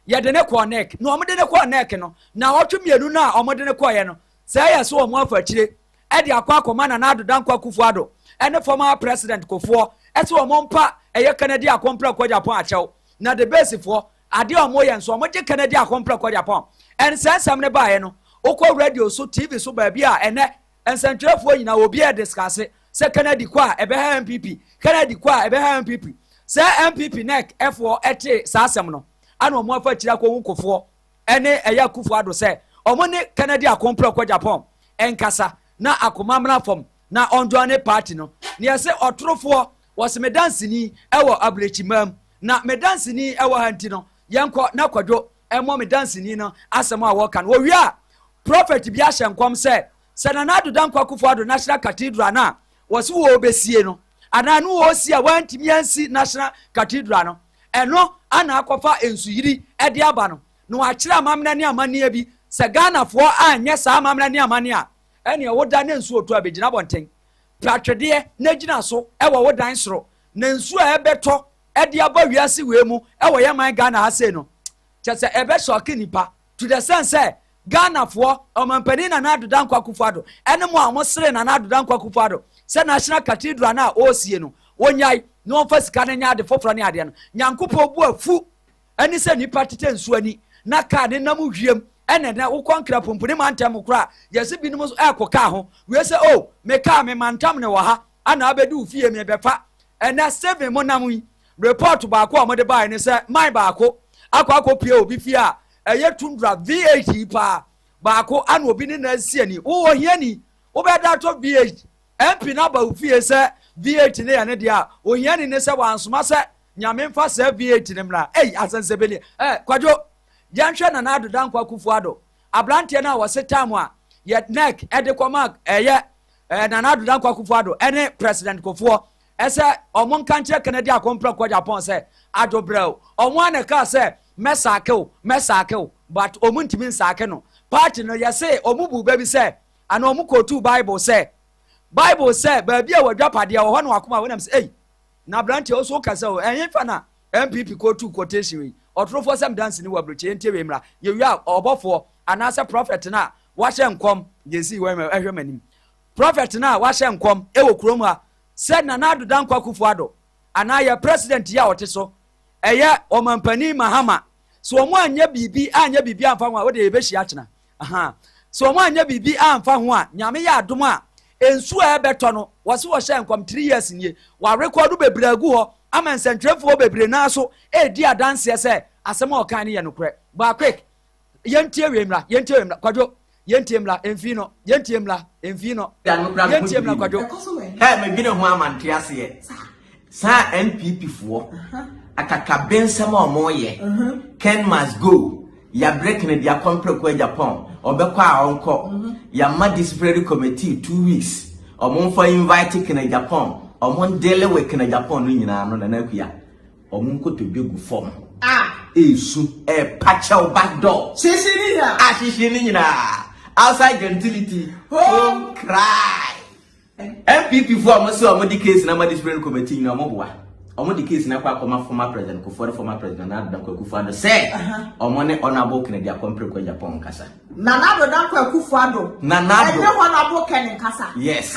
yede ne connect no omde ne connect no na otwemienu na omde ne koye no say yes o mo afachire e de akwakoma na adoda nkwa Kufuor ado ene former president Kufuor ese o mo mpa Kennedy akompra kwa Japan achew na the base fo ade omo ye nso omo je Kennedy akompra kwa Japan en sensam ne baaye no okọ radio so TV so ba bia ene ensentrefo nyina obi e discuss se Kennedy kwa ebe ha NPP Kennedy kwa ebe ha NPP se NPP neck F4 ete sasem no ana omo afa kira ko Kufuor ene Kufuor ado se omo ne Kennedy akompra kwa Japan enkasa na akomamra fom na ondwane party no ne se otorofo was me dancini ewo ablechimam na me dancini ewo hanti no yanko na kwadwo emo me dancini no asem a wokan wo wia prophet bi ahye nkom se na nado dankwa Kufuor ado National Cathedral na wose wo obesie no ana no wo si a wantimi ansi National Cathedral no eno ana akofa ensuyiri ede aba no no akire amamna ne amane bi se Ghana fo anye sa amamna ne amane a ene woda ne nsu otu abegina bonten platwede na gina so ewo wodan soro na nsu a ebeto ede aba wiase wemu ewo yaman Ghana ase no chese ebe shoki nipa to the sense Ghana fo omampani na adoda nkwa Kufuor ado ene mo amosere na adoda nkwa Kufuor ado se National Cathedral na osie no wonyai no onfa sika ne nya de foforo ne ade no nyankopo bu afu eni se nipa tete nsu ani na ka ne nam hwiem ene na wo konkra pompuni mantam kra yesi binom so ekoka ho we say oh me ka me mantam ne wo ha ana abedu fie me befa ena 7 mo nam report ba ko mo de buy ne say my ba ko akwa pie obi fie a eye tundra VAT ba ko ana obi ne na sie ni wo hia ni wo be da to VAT MP na ba fie say VAT ne ya ne dia o hia ni ne say wansoma say nyame mfa say VAT ne mra asansebeli kwadwo janhwe na na adoda nkwa Kufuor abrante na wose time a ye neck edekoma na na adoda nkwa Kufuor ene president Kufuor ese omon kanche Canada akompra kwa Japan say adobrel omon aneka say mesakew but omuntimi nsake no party no ye say omubu baby say ana omukotu Bible say ba bia wadwapade wo ho no akoma wonam say na abrante oso kasa o enyefa na NPP kotu quotation we otrofo sem dance ni wabroche ntewe mra ye wi obofo anase prophet na wahye nkom yesi we ehwemanim prophet na wahye nkom ewo kurom a said na adoda nkwa Kufuor ana ye president ya oteso eye omampani mahama so omo anya bibi amfa ho a wo de yebeshi akena so omo anya bibi amfa ho a nyame ya adom a ensu a ebeto no wose wo hye nkom 3 years nie wa record bebragu ho ama nsentrefo bebre na so edi adanse se asema okan ne ye nokre ba quick yentie wemra kwadwo yentie mla emfino kwadwo me bine ho amante ase sa NPP foɔ akaka bensam a moye Ken must go ya break ne dia compre kwa Japan obekɔ a onko ya ma disciplinary committee 2 weeks omon invite Ken Japan omon dele we Ken Japan no nyina no na akua omon ko to begu form esu patcha back door shishi ni nyina outside gentility home cry NPP for amase omodi case na ma disciplinary committee na omoboa omodi case na kwa former president Kufuor former president na Dankwa Kufuor say omone honorable Kennedy Akompre kwa Japan kasa na Dankwa Kufuor na honorable Kennedy kasa yes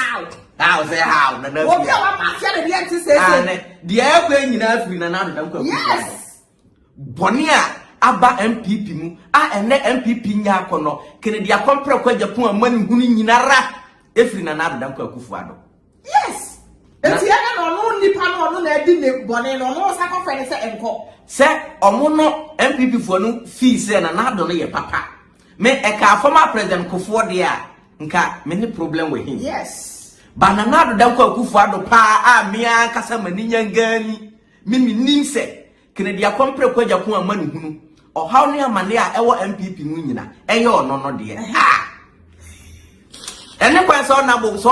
how say how na obi a wa pass ya de enti say de akwa nyina afiri na Dankwa Kufuor yes bonia aba MPP mu ene MPP nya akono Kennedy Akompre kwa Japan amani hunu nyinara efiri na Dankwa Kufuor yes eti ya no nipa no na edi ne bone no sa ko fene se enko se omo no MPP fo no fi se na do no ye papa me e ka former president Kufuor de a nka me ni problem with him yes banana do Dankwa Kufuor pa a me an kasa mani nyangani me nim se Kennedy Akompre kwa Japan amanu hunu o haw ne amane a ewo MPP mu nyina eye ono no de ene kwa so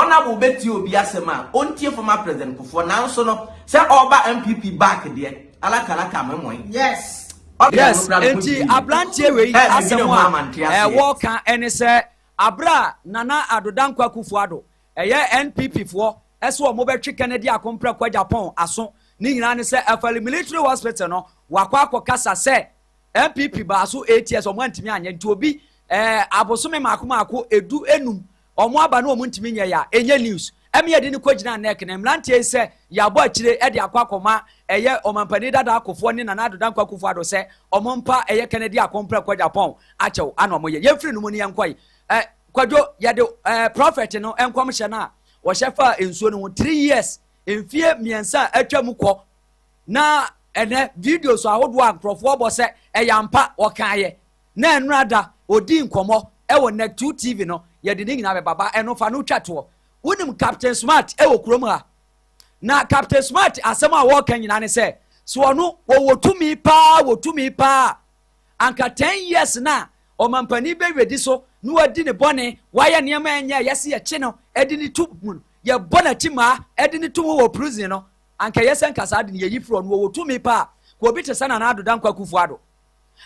na bo beti obi asema ontie former president Kufuor na nso no se oba MPP back de alaka memoi yes enti abrantie we asema wo kan ene se abra nana adoda nkwa Kufuor eye NPP fo ese o mo betwe Kennedy Akompre kwa Japan aso ni nyina ne se afali military hospital no wakwa kasa se NPP ba so 8 years o mo antimi anya nti obi abosome mako edu enum omo aba na omo ntimi nya ya enye news eme yedi ni kwagina nek na mlantie se ya bo akire e de akwakoma eye omampani dada Kufuor ni na adoda nkwa Kufuor se omo mpa eye Kennedy Akompre kwa Japan achew ana omo ye yefri no mu ni yankoi kwadwo yede prophet no enkom hye na wo hyefa ensuo no 3 years enfie miensa atwa muko na ene video so ahodo ankrofo bo se eyampa okaye na enrada odi nkomo ewo nek 2 TV no yede ni nyina be baba eno fa no twato wonim Captain Smart ewo kurom ha na Captain Smart asema a wo kan nyina ne se so ono wo tumi pa anka 10 years na omampani be wedi so no adi ne bone waye niam anya yesi ye chi no edi ni tu mu ye bona chi ma edi ni tu wo prison no anka yesen kasa adi ye yifro no wo tumi pa ko obi te sana na adoda nkwa Kufuor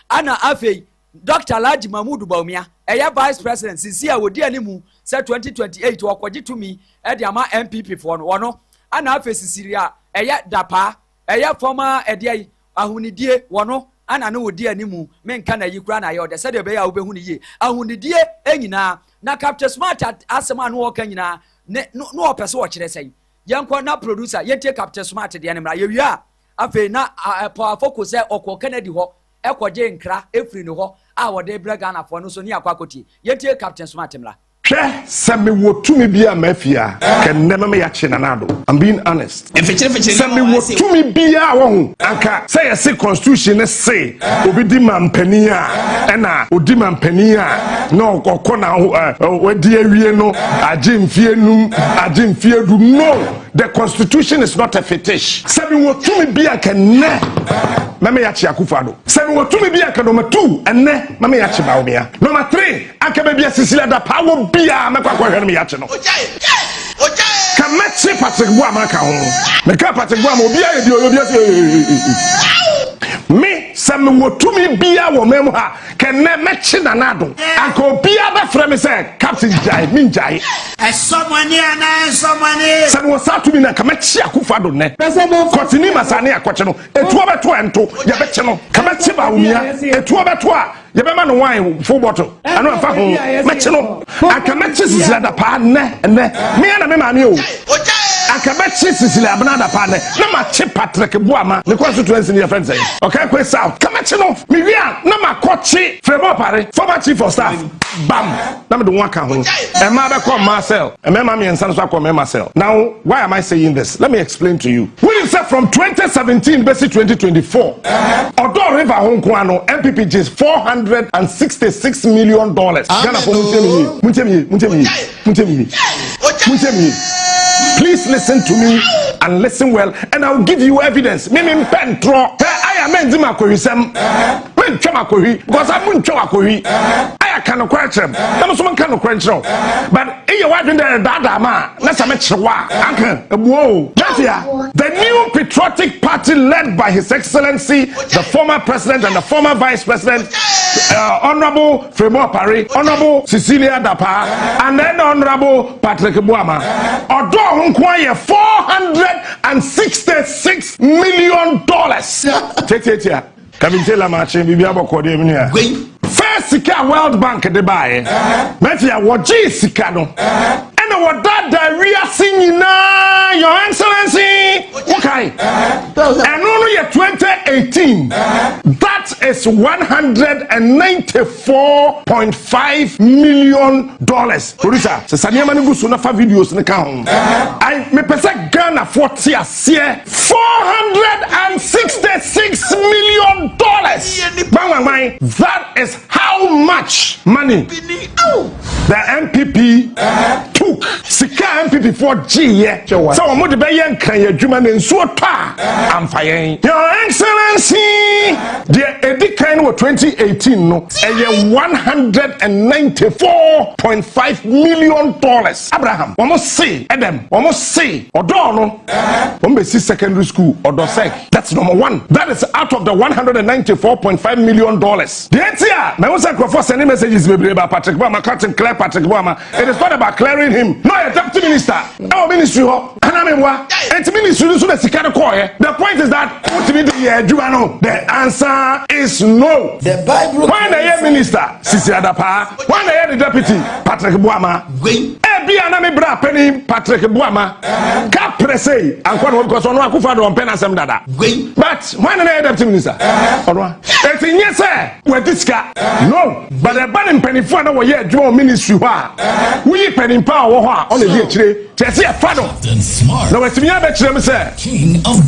ana afei Dr. Laji Mahmoud Baumia eye vice president sisi a wodi animu se 2028 wakoji tumi e de ama MPP fo no wono ana afesi siria eye dapa eye former ede ahunidie wono ana no wodi animu menka na yikura na ye de se de be ya obehu ni ye ahunidie enyina na Captain Smart asema no woka nyina no opese wo kire sei yenko na producer yentie Captain Smart de ne mra ye wi a afei na power focus e okwo Kennedy ho ekoje nkra efri ne ho a wɔde brɛ Ghanafoɔ no so ne akɔ akɔtie yɛtie Captain Smart Mla. hwɛ sɛ mewɔ tumi bi a mafia kɛnnɛ me yɛakye nanado. I'm being honest. Sɛ mewɔ tumi bi a wɔho anka sɛ yɛse constitution ne se obi di ma mpani a ɛna odi ma mpani a na ɔkɔ na wadi awie no agye mfie num agye mfie du. No, the constitution is not a fetish. Sɛ mewɔ tumi bi a kɛnnɛ mama yɛakye Akufo-Addo. Sɛ mewɔ tumi bi a kɛ number 2 ɛnnɛ mama yɛakye Bawumia. Number 3 anka baabi a Cecilia Dapawo bia me kwa hwere me yache no ka meche Patrick Boama ka ho me ka Patrick Boama obi a yedi obi me se me wotumi bia wo mem ha ke ne meche nanado anka obi a be frɛ me sɛ Captain Jai min Jai someone se no satu mi na ka meche Akufo-Addo ne kotini masane akɔche no etu obeto ento ye beche no ka meche Bawumia etu obeto a ye be ma no wine full bottle ano afa ho meche no aka meche Cecilia Dapa ne me na me ma me o aka meche Cecilia Dapa ne na ma che Patrick Boama ne constituency ne friend say okay kwe south ka meche no me wia na ma koche Frebo Pare former chief of staff bam na me do one ka ho e ma be call Marcel e me ma me ensan so call me Marcel. Now why am I saying this? Let me explain to you. When you say from 2017 basic 2024 Odo River Hong Kong NPP is $466 million. Ghana for please listen to me and listen well, and I'll give you evidence. Me pentro. I am enzima kohisem. When chama kohi because I'm mun chama kohi. I can question. I'm someone can question. But you watching the dada ma. Let's make sure. Uncle, whoa. The new patriotic party led by His Excellency the former president and the former vice president, Honorable Frebo Pare, Honorable Cecilia Dapa, and then Honorable Patrick Boama. Odo Hunkwaya $466 million. Take. Kevin Taylor Machin, Bibiabo Cordemia. First Sika World Bank de buy. Metia Waji Sikano. And what that diarrhea singing now, Your Excellency. Okay. And only 2018. That is $194.5 million. Producer, so Sanya Manibu Sunafa videos in the count. I me pesa Ghana 40 a year. $466 million. That is how much money the NPP took. Sika NPP for G. So I'm going to be young. Can you do man in so I'm fine. Your Excellency, the Edikan was 2018 no, $194.5 million. Abraham, almost say, Adam, almost say, Odono, almost secondary school, Odosek. That's number 1. That is out of the $194.5 million. The answer, my own for sending messages about Patrick Boama, Captain Claire Patrick Boama. It is not about clearing him. No, a deputy minister. Our ministry, and ministry, the point is that the answer is no. The Bible. When the head minister, Cecilia Dapa, when the head deputy, Patrick Boama, be anami bra penny Patrick Boama, cap presse, and what because on Akufo-Addo on pen asem dada. But when the deputy minister, it's in yes, sir, where this guy, no, but the banning penny for our year, Joe ministry, we penny power on the year today. Just a father. No, it's me. I bet you, sir.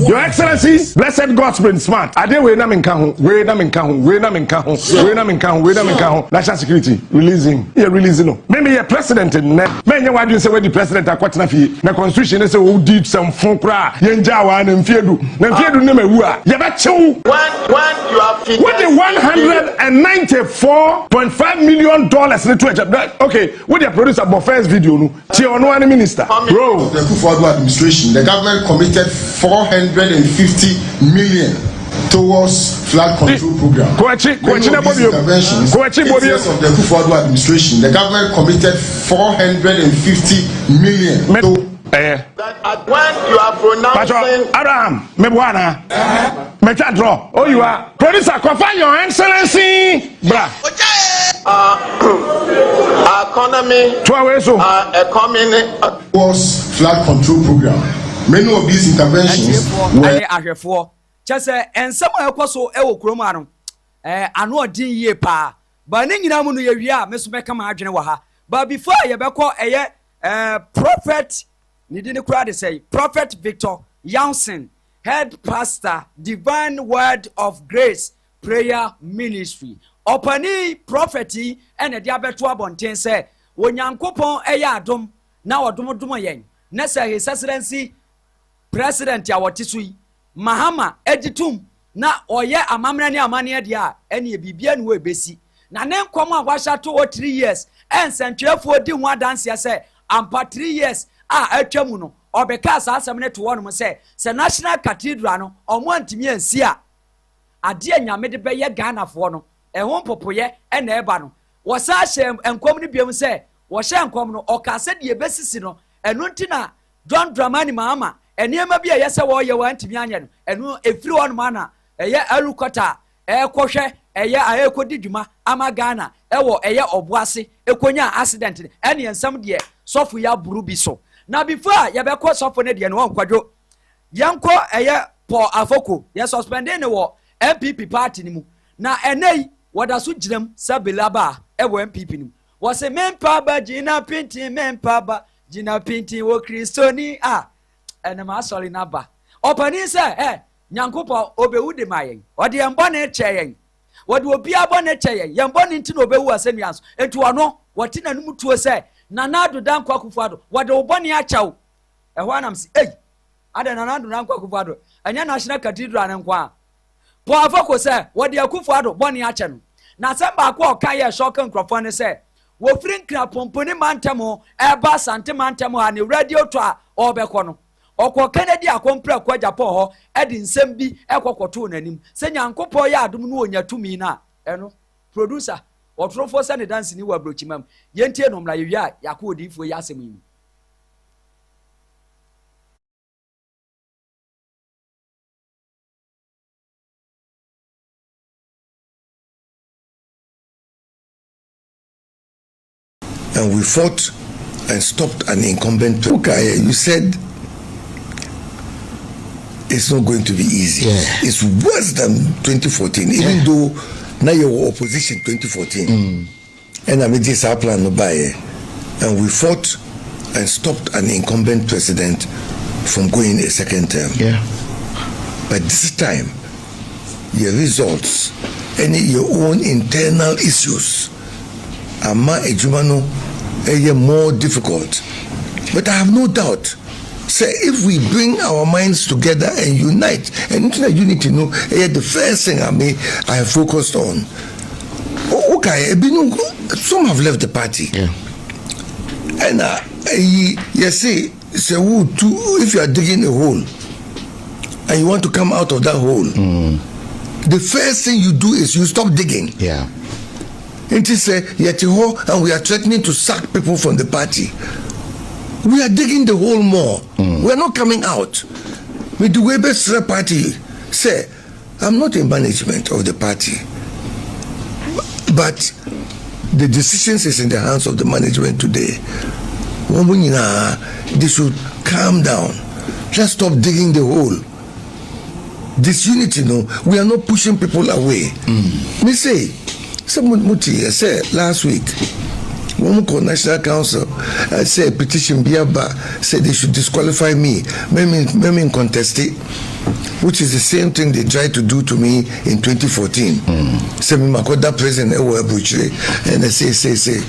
Your Excellency, blessed God's been smart. I did wait. National security releasing. Yeah, releasing. Maybe your president in net. Many why do you say when the president are quite enough? The constitution is who did some phone cry. Yenjawa and Fiedu. Fiedu name wua. You bet you. When you have with the $194.5 million okay, with the producer of first video, no one minister. Bro, the Kufour administration, the government committed $450 million towards flood control program. Interventions of the Kufour administration, the government committed $450 million. When you are pronouncing Abraham, Mebwana, Metadro, oh you are producer, confirm Your Excellency, bra. Economy was flood control program. Many of these interventions were just and some so kurom ano ano odin ye pa ba ne nyina mu no ye wi a me so beka ma adwene wɔ ha but before ye bɛkɔ prophet ni di ne kura de say Prophet Victor Jansen, head pastor Divine Word of Grace Prayer Ministry opani prophecy ene dia beto abonten say onyankopɔn adom na odom yen na say his excellency president ya wotiso yi Mahama editum na oye amamna ne amane dia ene bibia ne we besi na ne nkom a wahya to 3 years ensentwefo di ho adanse say ampa 3 years atwamu no obeka asasem ne to wono say se national cathedral no omo antimi ansi a ade anyame de beye Ghana fo no ehon popoye ena eba no wosa hye enkom ne biam say wo hye enkom no okase de ebesisi no eno ntina John Dramani Mahama eniema bia yese wo ye wantimi anye no eno efiri wono mana eye alukota ekohwe eye ayekodi dwuma ama Ghana ewo eye oboase ekonya accident ene ensam de sofu ya buru bi so na before ya beko sofu ne de no onkwadwo yanko eye Paul Afoko ye suspended ne wo NPP party ni mu na enei wada so giram sabelaba ewo NPP ni wo se mempa ba gina pinti mempa ba gina pinti wo kristoni ene ma sorry na ba opani se nyankopo obewu de mayen ode embo na echeyen wode obi abo na echeyen yembo ni nti na obewu asemianso enti ono wote na num tuo se na nadu dan kwa Kufuor wode oboni achaw ehwo anam si ada na nadu dan kwa Kufuor anya national cathedral nan kwa Paul Afoko se wode Kufuor boni ache no na semba kwa oka ye shock nkrofo ne se wo firi nkra pomponi mantemo eba sante mantemo ha ne radio to a obekọ no okwo Kennedy akompra kwa Japan ho edi nsem bi ekokoto nanim se nyankopọ ya adom no onya tumi na eno producer otrofo se ne dance ni wa brochimam yentie no mra yewia yakodifo ya asem yi. And we fought and stopped an incumbent. Okay, you said it's not going to be easy. Yeah. It's worse than 2014, even though now you're opposition 2014. And I mean, this our plan to buy. And we fought and stopped an incumbent president from going a second term. Yeah. But this time, your results, your own internal issues, ama ejumano more difficult. But I have no doubt, say if we bring our minds together and unite, and internal unity, the first thing I have focused on. Okay, some have left the party. Yeah. And you say, if you are digging a hole and you want to come out of that hole, the first thing you do is you stop digging. Yeah. It is and we are threatening to sack people from the party. We are digging the hole more. We are not coming out. With the Weber party, say, I'm not in management of the party, but the decisions is in the hands of the management today. They should calm down. Let's stop digging the hole. Disunity, we are not pushing people away. Me say, someone said last week, one called National Council said petition Biaba said they should disqualify me, maybe contest it, which is the same thing they tried to do to me in 2014. Say me Makoda president and they say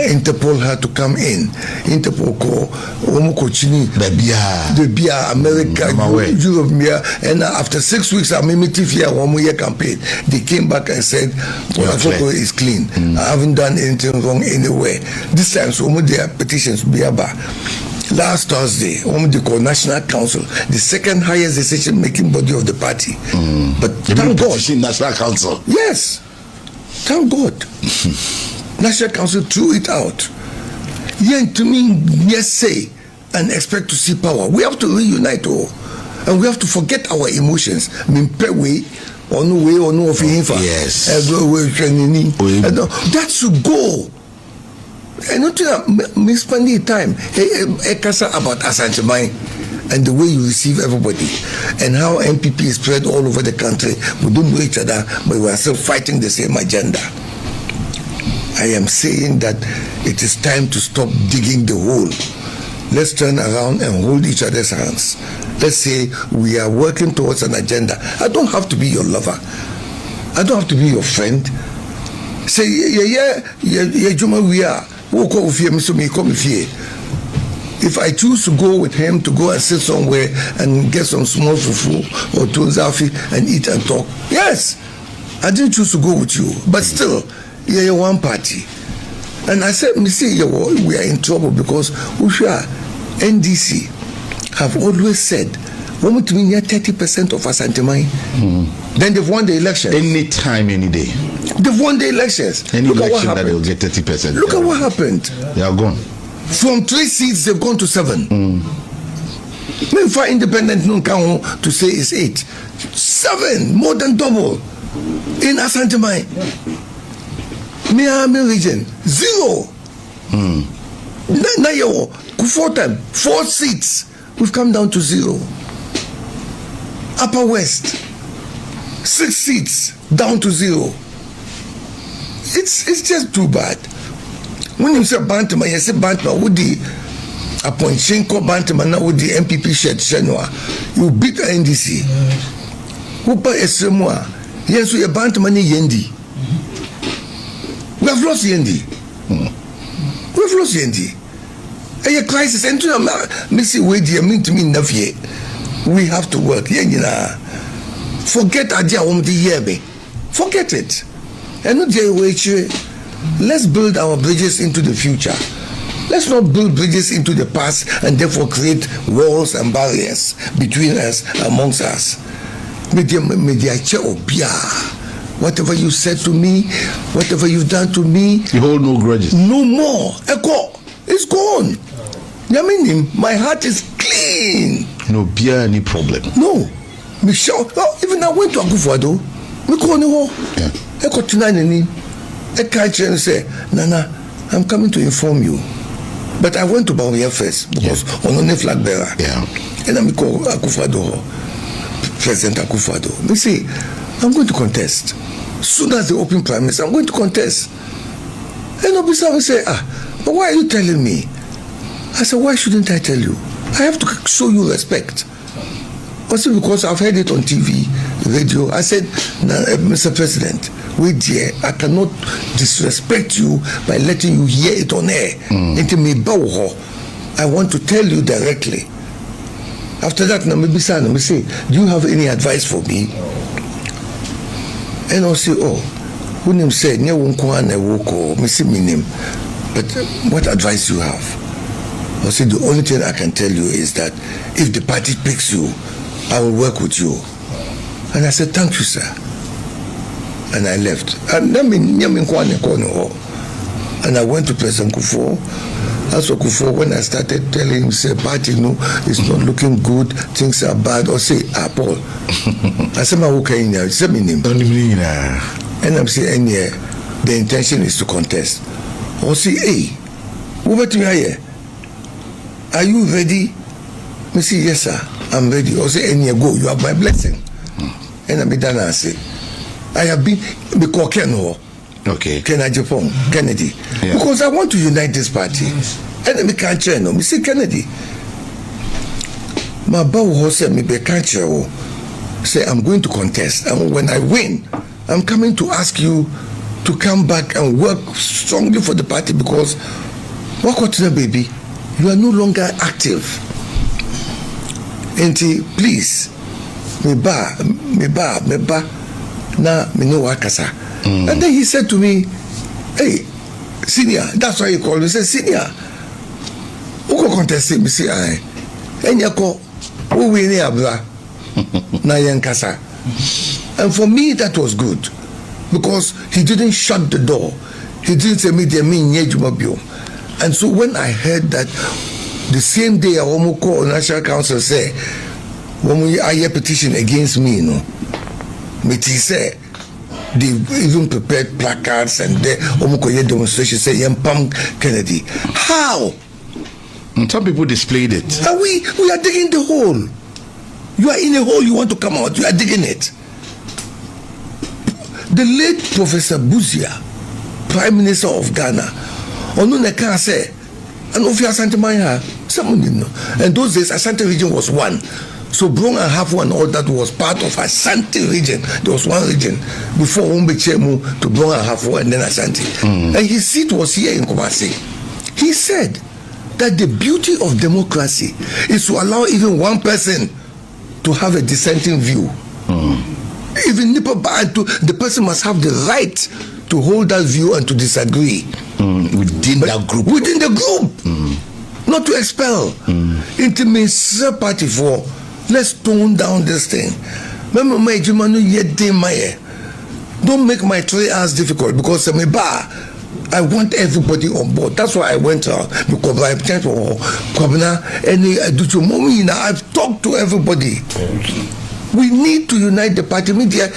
Interpol had to come in. Interpol call Omukochini the Bia America Europe and after 6 weeks I meeting here 1 year campaign. They came back and said Afoko is clean. I haven't done anything wrong anywhere. This time so their petitions Biaba. Last Thursday, the National Council, the second highest decision-making body of the party. But thank God, National Council. Yes, thank God, National Council threw it out. Yen to me, yes, say and expect to see power. We have to reunite all, and we have to forget our emotions. Yes, that should go. And not me spending time about Asanchemai and the way you receive everybody and how NPP is spread all over the country. We don't know each other, but we are still fighting the same agenda. I am saying that it is time to stop digging the hole. Let's turn around and hold each other's hands. Let's say we are working towards an agenda. I don't have to be your lover. I don't have to be your friend. Say, Juma, we are. If I choose to go with him to go and sit somewhere and get some small fufu or tunzafi and eat and talk, yes, I didn't choose to go with you. But still, you're one party. And I said, we are in trouble because Usha, NDC have always said, want to mean 30% of Asantemai. Then they've won the elections. Any time, any day. They've won the elections. Any election that they'll get 30%. Look at what happened. They are gone. From 3 seats, they've gone to 7. Maybe for independent to say it's 8. 7, more than double. In Asantemai. Miami region, 0. Now, Kufour time, 4 seats. We've come down to 0. Upper West, 6 seats, down to 0. It's just too bad. When you say Bantama, you say Bantama, would the Aponchenko Bantama, now with the NPP shed Chenua, you beat the NDC. Upa Esemwa, yes, we are Bantama Yendi. We have lost Yendi. We've lost Yendi. A crisis, and to Missy Wadi, mean to me, Nafie. We have to work. Forget Adia Omdi Yebe. Forget it. And not let's build our bridges into the future. Let's not build bridges into the past and therefore create walls and barriers between us, amongst us. Whatever you said to me, whatever you've done to me, you hold no grudges. No more. Echo, it's gone. My heart is clean. No beer, any problem. No. Michelle, even I went to Akufo-Addo. Yeah. Echo tonight, I can't say, Nana, I'm coming to inform you. But I went to Bawumia first because on the flag bearer. Yeah. And I'm called Akufo-Addo, President Akufo-Addo. They say, I'm going to contest. Soon as they open primaries, I'm going to contest. And Obisa will say, but why are you telling me? I said, why shouldn't I tell you? I have to show you respect. Also because I've heard it on TV, radio. I said, Mr. President, wait here. I cannot disrespect you by letting you hear it on air. I want to tell you directly. After that, maybe say, do you have any advice for me? And I'll say, who name said, but what advice you have? I'll say, the only thing I can tell you is that if the party picks you, I will work with you. And I said, thank you, sir. And I left. And I went to Prez Kufour. As for Kufour, when I started telling him, say, party, it's not looking good, things are bad, or say, Paul. I said, and I'm saying, the intention is to contest. Or say, hey, over to me here. Are you ready? I say, yes, sir, I'm ready. Or say, go, you have my blessing. And I'm done, I say, I have been, because Kennedy. Yeah. Because I want to unite this party. And me can't chair no. Me say Kennedy. My bow said me be can't chair. Say I'm going to contest, and when I win, I'm coming to ask you to come back and work strongly for the party because baby, you are no longer active. And please, me ba na me no wakasa. And then he said to me, hey, senior, that's why he called me. He said, senior, who can contest me? Say, I. And yako, who win abla na yankasa. And for me, that was good because he didn't shut the door. He didn't say me the mean yejumabio. And so when I heard that the same day I almost called National Council say, when we I hear petition against me, me say. They even prepared placards and they demonstrations say Pam Kennedy. How? And some people displayed it. And we are digging the hole. You are in a hole, you want to come out, you are digging it. The late Professor Buzia Prime Minister of Ghana. Onu ne can say, and of your Asante Maya, someone didn't know. And those days, Asante region was one. So Brong and Hafu and all that was part of Asante region. There was one region before Umbe Chemu to Brong and Hafu and then Asante. And his seat was here in Kumasi. He said that the beauty of democracy is to allow even one person to have a dissenting view. Even the person must have the right to hold that view and to disagree within that group. Within the group, not to expel. Intimacy party for let's tone down this thing. Remember my don't make my 3 hours difficult because I want everybody on board. That's why I went out because I've talked to everybody. We need to unite the party. Media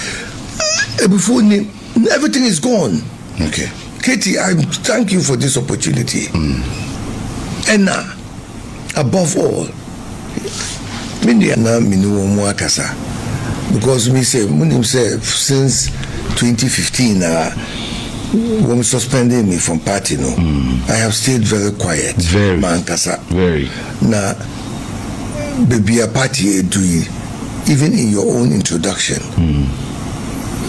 before everything is gone. Okay, Katie, I thank you for this opportunity. And above all, because me say since 2015 when we suspended me from party, I have stayed very quiet. Very. Now, baby, a party doing, even in your own introduction,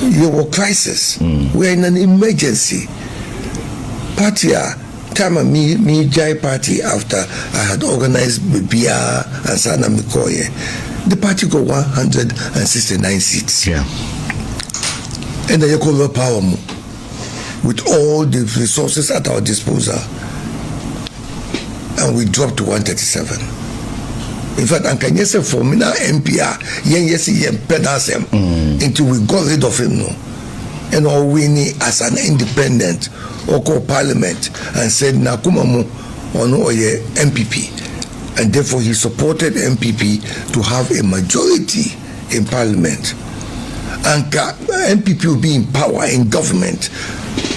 your crisis. We're in an emergency. Party, time of me Jai party after I had organized Bibia and Sana Mikoye. The party got 169 seats. Yeah. And then you cover power with all the resources at our disposal. And we dropped to 137. In fact, I can say for me now MPR, until we got rid of him, and all we need as an independent or called parliament and said Nakumamu or no NPP. And therefore he supported NPP to have a majority in parliament. And NPP will be in power in government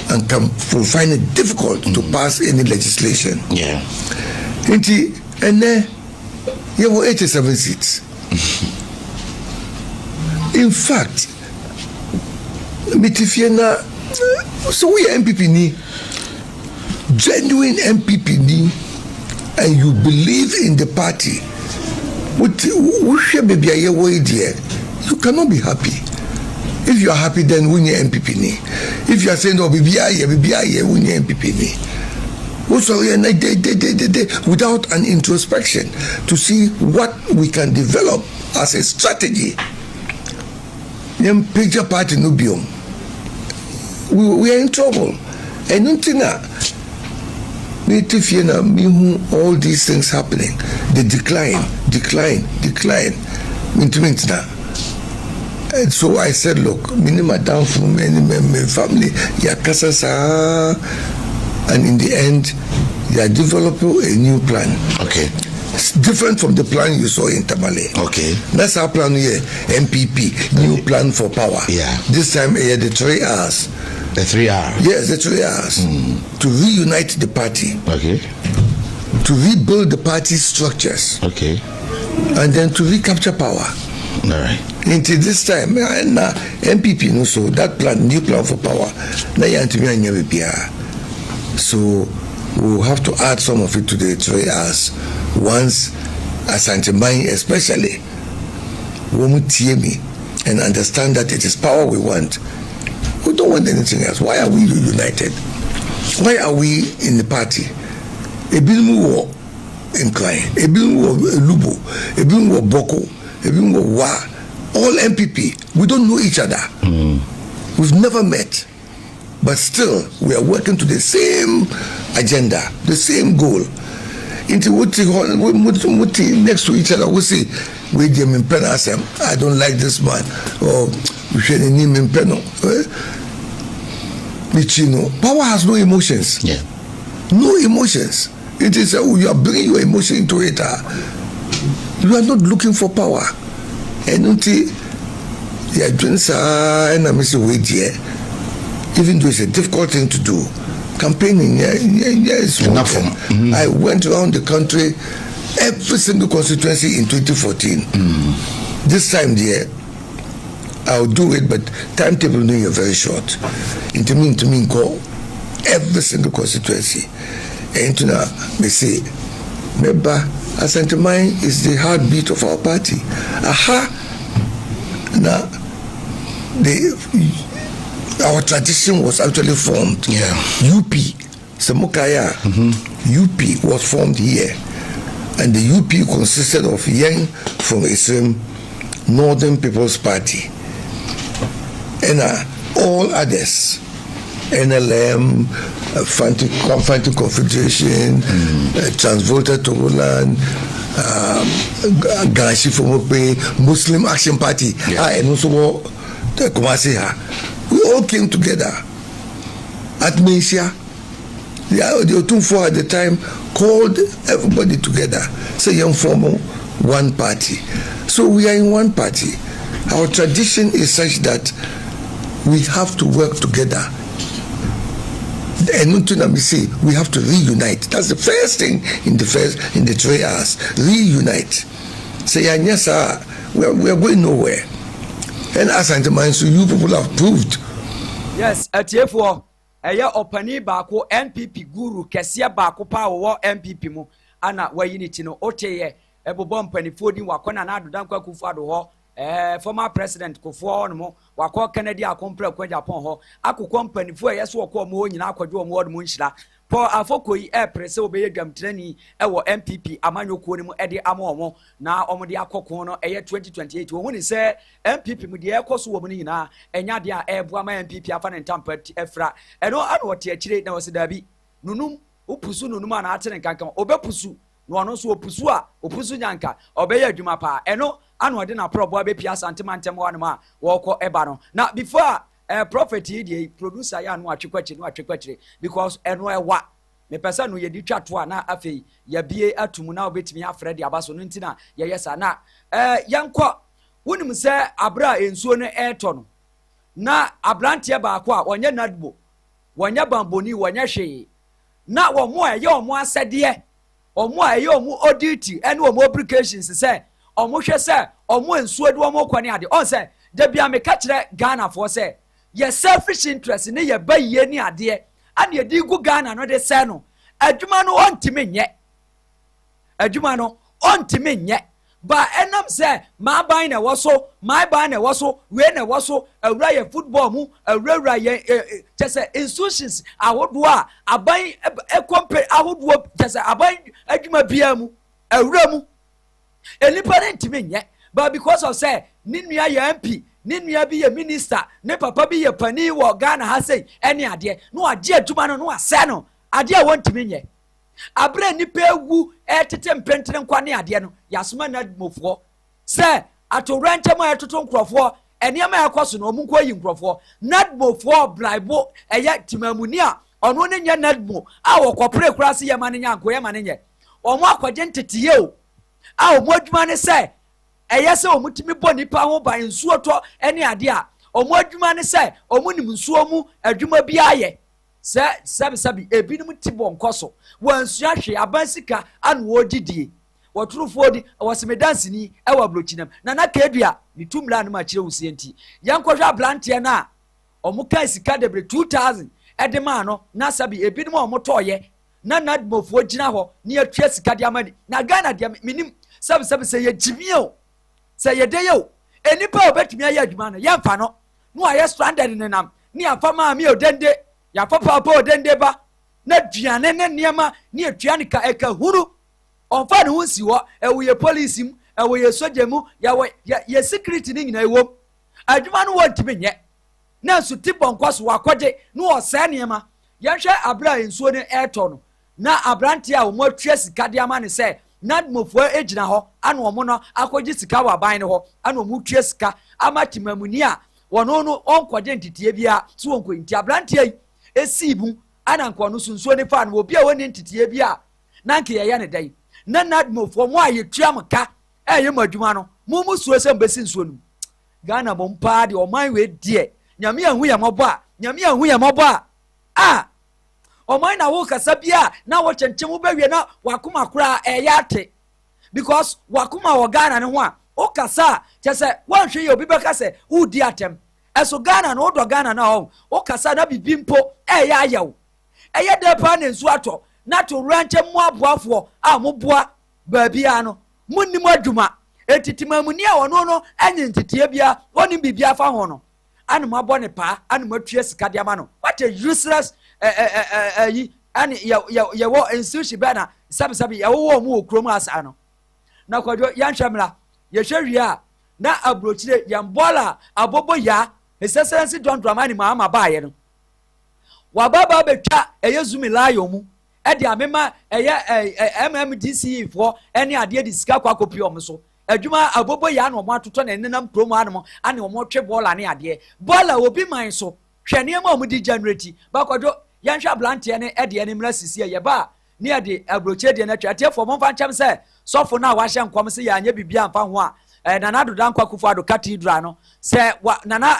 and will find it difficult to pass any legislation. Yeah. And then you have 87 seats. In fact, so we are MPP ni, genuine MPP ni, and you believe in the party. You cannot be happy. If you are happy, then win your MPP ni. If you are saying, oh, BBI, win your MPP ni. Also, without an introspection to see what we can develop as a strategy. Picture party nubium. We are in trouble. And until now, all these things happening, the decline. And so I said, look, minimum down from my family, and in the end, they are developing a new plan. Okay. It's different from the plan you saw in Tamale. Okay. That's our plan here, NPP, new plan for power. Yeah. This time, the 3 hours. The 3 hours? Yes, the 3 hours. To reunite the party. Okay. To rebuild the party's structures. Okay. And then to recapture power. All right. Until this time, NPP, so that plan, new plan for power, so we'll have to add some of it to the 3 hours. Once Asante Mai especially and understand that it is power we want. We don't want anything else. Why are we united? Why are we in the party? Ebilmu wo incline, Ebilmu wo Lubo, Ebilmu wo Boko, Ebilmu wo Wa, all MPP. We don't know each other. We've never met. But still, we are working to the same agenda, the same goal. Into what next to each other, we say, I don't like this man, or we should name him Peno. Power has no emotions. Yeah. No emotions. It is you are bringing your emotion into it. You are not looking for power. And until you are doing even though it's a difficult thing to do, campaigning is enough. I went around the country, every single constituency in 2014. This time there, I'll do it, but timetable is very short. Into me, go every single constituency. And now they say, remember, Asantemain is the heartbeat of our party. Now, our tradition was actually formed. Yeah. UP, Samukaya, UP was formed here. And the UP consisted of young from Islam, Northern People's Party, and all others, NLM, Fanti Confederation, Transvoter Togoland, Gashi Fomope, Muslim Action Party, and also the Kumasiha. We all came together at Mesia. The Otunfo at the time called everybody together, say young formal one party. So we are in one party. Our tradition is such that we have to work together. And say we have to reunite. That's the first thing in the 3 hours. Reunite. Say yes, sir, we are going nowhere. And as Asantemain, so you people have proved. Yes, therefore. Eya opani baako NPP guru kesiya baako pa wo NPP mu ana wayiniti no oteye ebobo mpanifo din wakona na adodan kwa Kufuor ado ho former president Kufuor no mo wakọ Kennedy akompra kwa Japan ho akokọ mpanifo yeso wokọ mo nyina akwadwo mo wod mo nhira Paul Afokoyi presse obeye dwamtrani ewo NPP amanyokuo ni mu ede amomo na omode akokon no 2028 wo huni se NPP mu de ekoso wo mu nyina enya de a ebu ama NPP afa ne ntampa efra eno ano wote akire na wosidabi nunum upusu nunum ana atene kankan obepusu no ono so opusu nyanka obeye adwuma pa eno ano de na probo abepia Asantemantem wa no ma woko eba no na before prophet the producer ya no atwekwachi because eno ewa me pesa no ye di twato na afei ya bie atumu na obetimi afre de abaso no ntina ye yesa na yanko wonim se abra ensuo no eto no na abrantie baako a onye nadbo wonye bamboni wonye hwe na wo mo eye o mo asede o mo eye o mo audit ene o mo applications se o mo hwe se o mo ensuo de o mo kwani ade on se da bia me ka kire Ghana for se your selfish interest ne ye baye ni ade ane ye di gu Ghana no de se no adwuma no ontime nye ba enam se ma ban na woso my ban na woso we na woso awura ye football mu awura ye tese institutions awodo a aban compare awodo tese aban adwuma bia mu awura mu enipa ne ntime nye but because of say ninua ye MP ninua bi ye minister ne papa bi ye pani wo Ghana ha sei ene ade no age adwuma no ase no ade a wontime nye abre nipa egu etete mpentere nkwa ne ade no yasoma na mofo se atoranche ma etoto nkrofo eniema yakoso no omunko yi nkrofo nadmofo braibo eya timamuni a ono ne nya nadmo a wokopre kurase ye ma ne nya anko ye ma ne nye omo akwaje ntetiye o a omo adwuma ne se eya se omutimi bo nipa ho ba nsuo to ene ade a omo adwuma ne se omunim nsuo mu adwuma bi aye sabi ebinum tibo nkoso wansua hwe abansika anu odidie woturufo di waseme dance ni ewa blochinam na kedua ni tumla no ma kire wusie nti yankohwa blantie na omuka sika debre 2000 edema no na sabi ebinum omotoye na nadmofo gina ho ni atwa sika de amani na Ghana de minim sabi se ye jimio se ye deyo enipa obetumi aye adwuma no yemfa no no aye stranded nenam ni afama mi odende ya papa odende ba na duane ne niema ni aduane ka eka huru onfa ne hunsi wo ewuye police mu ewuye soja mu ya security ni nyina ewom adwuma no wontime nye na su tibonkoso wakoje no ose niema yanhwe abra ensuo ne eto no na abrante a wo atwa sika de ama ne se na mofo ejina ho ana omo no akoje sika wa ban ne ho ana omo twa sika ama timamuni a wono no onkoje ntitie bia so onko nti abrante ai esibu ana nko no sunsuo ne fa no obi a woni ntitie bia na nke ye ne dai na nadmofo mo aye tuamka eye madwuma no mo musuo se mbesi nsuo no Ghana bompa de oman we die nyame ahu ya mobo a oman na wo kasa bia na wo chenchem wo bewie na wakoma kura ate because wakoma wo Ghana ne ho a o kasa chese wanhwe ye obi beka se udi atem eso Ghana no do Ghana na o kasa na bibimpo ayewo eye de pa na nsu ato na to ranche mu aboafo a mo boa ba bia no munnim adwuma etitimamuni a wono no enye ntetie bia woni bibia fa ho no anu mabɔ ne pa anu matua sika de ama no what a useless yi ani ye wo institution bana sabi ye wo mu okrom asa no na kwadwo yanhwemra ye hwehwe a na abrochire yambola abobo ya excellency John Dramani Mahama baaye no wababa betwa eye zumi layo mu e de amema eye MMDC fo ene ade de sika kwa kopi omso adwuma abobo ya na omo atoto na nenam promo anum ane omo twe bola ne ade bola obi man so hwene ma omo di generate bakwadwo yanhwa blantie ne ede ne mra sisi ye ba ne ade abrochire de na twate fo mo fa ncham se sofo na wa hye nkom se ya anya bibia mfa ho a Nana Adudankwa Kufuor Cathedral no se Nana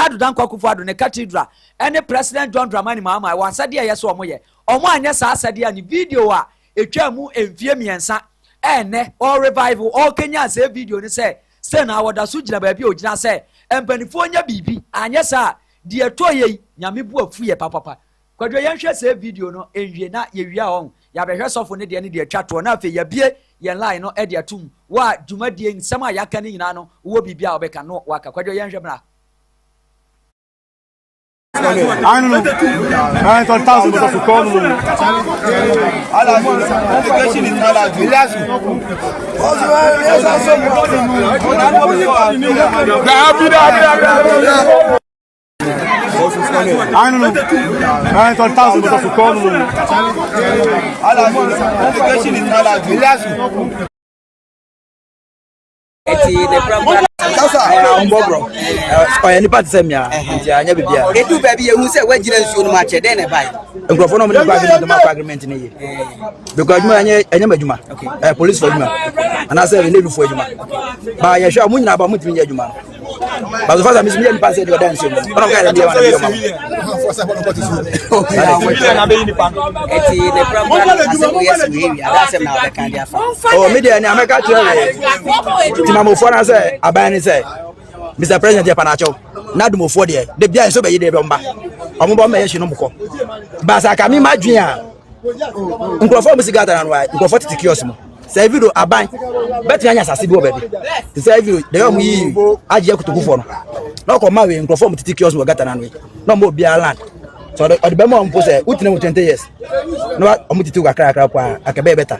Adudankwa Kufuor ne Cathedral ene President John Dramani Mahama wansade yeso omoye omo anya sa asade ani video a etwa mu emfie miensa ene all revival all Kenya se video ni se na woda so gina ba bi ogina se empanifo anya bibi anya sa de etoye nyame bu afu ye papa kwadwo yenhwe se video no enwie na ye wia on ya behwe sofo ne de ne de atwa to na afi ya bie yen line no e de atum wa dwumadie nsema yaka ne nyina no wo bibia obeka no waka kwadwo yenhwe mra Ni part semia anya bibia edu baby ehu se wagina nsuo no ma che den ne bai nkrofo no mo agreement ne ye because adwuma anya madwuma police for adwuma ana se ne for adwuma ba ye hwa munyina ba mutimi adwuma ba so far me ni pass de dan nsuo no ga dia wana bio ma na be ni pa eti the problem aso yes we area that say na be kan dia fa oh media ni ameka tire ti mamofo na say aban ni say Mr. President ya panacho na dumofo de bia so be ye de be mba ombo me ye hye no mko ba sa ka mi madwen a nkrofo musigata na no ai nkrofo titi kiosk mo say video aban beti anya sase bi obabi say video de yo mu yi aje kutugufo no na ko ma we nkrofo mu titi kiosk mo gata na no no mo bia land so the be mo mpo say utine mu 20 years no omu titi ga kra kwa akabe beta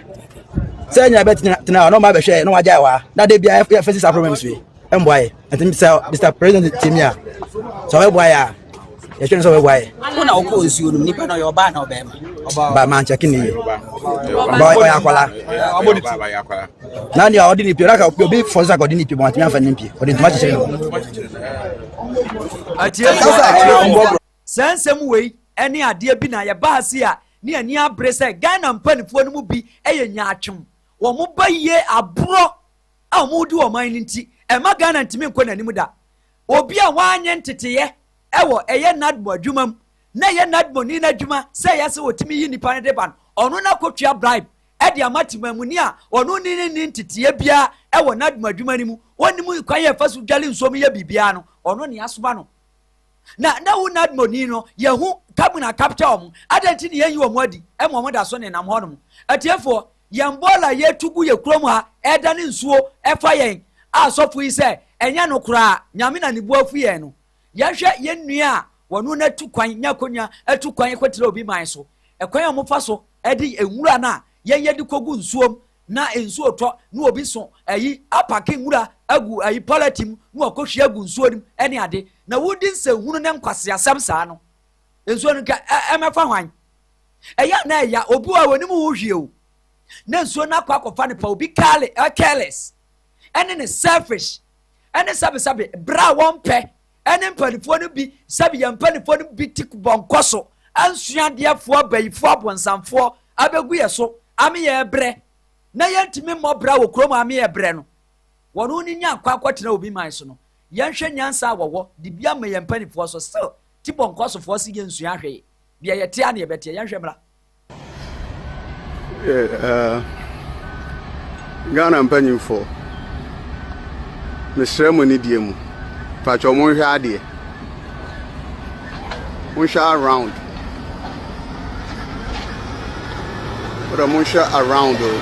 say nya beti na no ma be hwe no waja wa na de bia face problems we emboy enti Mr. President Timia so we boy ya ye hwe so we boy una okọ nsuo no nipa na yo ba na obema ba man check ni ba o ya kwala na ni o di ni pira ka obi for sa ko di ni pi mo atimi afa ni pi o di ntuma che no sensem wei ene ade bi na ye ba ase a ni ani abre se Ghana mpanifo no mu bi eye nya atwem wo mo ba ye abro a mo di wo man nti e ma Ghana ntimi nko nanim da obi a wanye nteteye ewo eye nadmo adwumam na ye nadmo ni na adwuma se yase wotimi yi nipa ne de ban ono na kotua bribe e de amatimamuni a ono ni nteteye bia ewo nadmo adwuma ni mu wonimu kwan ye fasu dwale nsom ye bibia no ono ne asoba no na wo nadmo ni no ye hu kabuna capital om adanti ne yeyi wo mo adi e mo da so ne nam ho no atiefo yambola ye tugu ye krom ha e da ne nsuo e fa yen asofu yi se enya no kura nyame na ne buafu ye no yahwe ye nnua wonu na tukwan nyakonya atukwan kwetira obi man so ekwan amofa so edi enwura na ye di kogu nsuom na ensuo to na obi so ayi apake nwura agu ayi politim na okohwe agu nsuo nim ene ade na wodi nsehunu ne nkwase asem saa no ensuo no ka emefa hwan eya na eya obi wa woni mu hwie o na nsuo na akwakofa ne pa obi careless ene ne selfish ene sabe bra wonpe ene mpanifo no bi sabe ya mpanifo no bi tikubonkoso ansuadeafo abayifo abonsamfo abegu ye so ame ye bre na yentimi mo bra wo krom ame ye bre no wono ni nya akwakotena obi man so no yenhwe nyansa awowo de bia ma ye mpanifo so still tibonkoso fo si ye nsua hwe bia ye tia na ye betie yenhwe mra Ghana mpanifo Mr. Money Diemu, Pacho Monshadi, Monsha around. but I'm sure around though.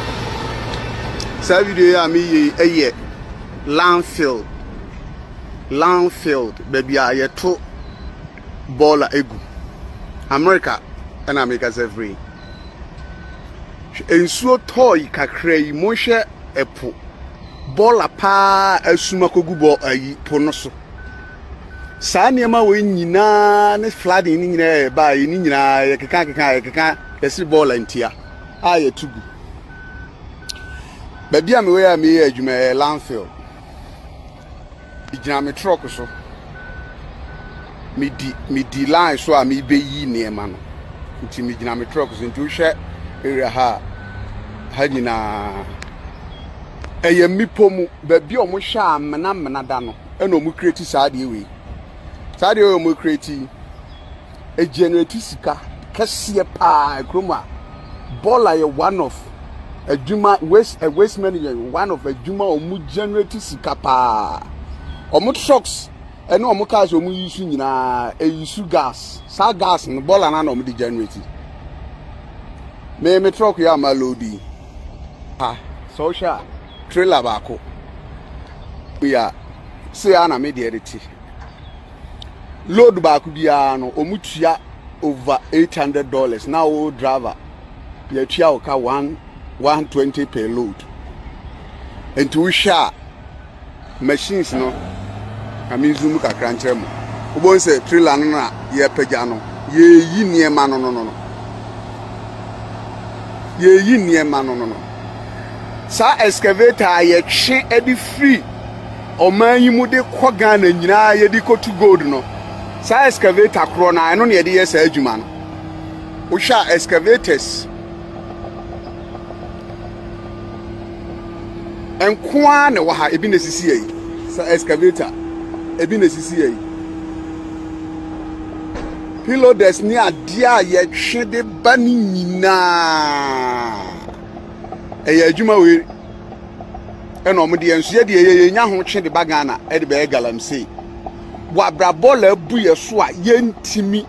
So video I mean a landfill, baby I to baller egu. America and America's every. And so toy kakre mo hwe epo baller pa asuma kogubo ayi ponoso. Saa niema we nyina ne flooding ni nyina ba yi ni nyina keka esi baller ntia aye tugu. Baby am we am here adwuma landfill. Igina me truck so. Me di line so a me be yi niema no. Nti me gina me truck so nti wo hwe area ha nyina eye mipo mu baby o mo hwe amena da no e no mu create saade we. Saade o mo create e generate sika kase pa kroma baller ye one of adwuma waste management one of adwuma o mu generate sika pa o mu trucks ene o mu cars o mu use nyina e use gas sa gas no baller na no mu di generate me truck ya ma loadi social trailer baako ya se ana me de editi load baako bia no o mu tua over $800 now o driver ya tua o ka 120 per load and we share machines no ami zoom ka kranche mo obo se trailer no na ye pagya no ye yi niema no ye yi niema no sa excavator ye twe edi free oman yi mu de kɔ Ghana nyina ye di kotu gold no sa excavator kro na eno ne ye de ye sa adwuma no wo hwa excavators enkoa ne wa ha ebi na sisi yi sa excavator ebi na sisi yi pilots ni adia ye twe de ba ni nyina eya adwuma we eno mo de enso ye de ye nya ho twe de ba Ghana e de be galamsey wa bra bola bu ye so a ye ntimi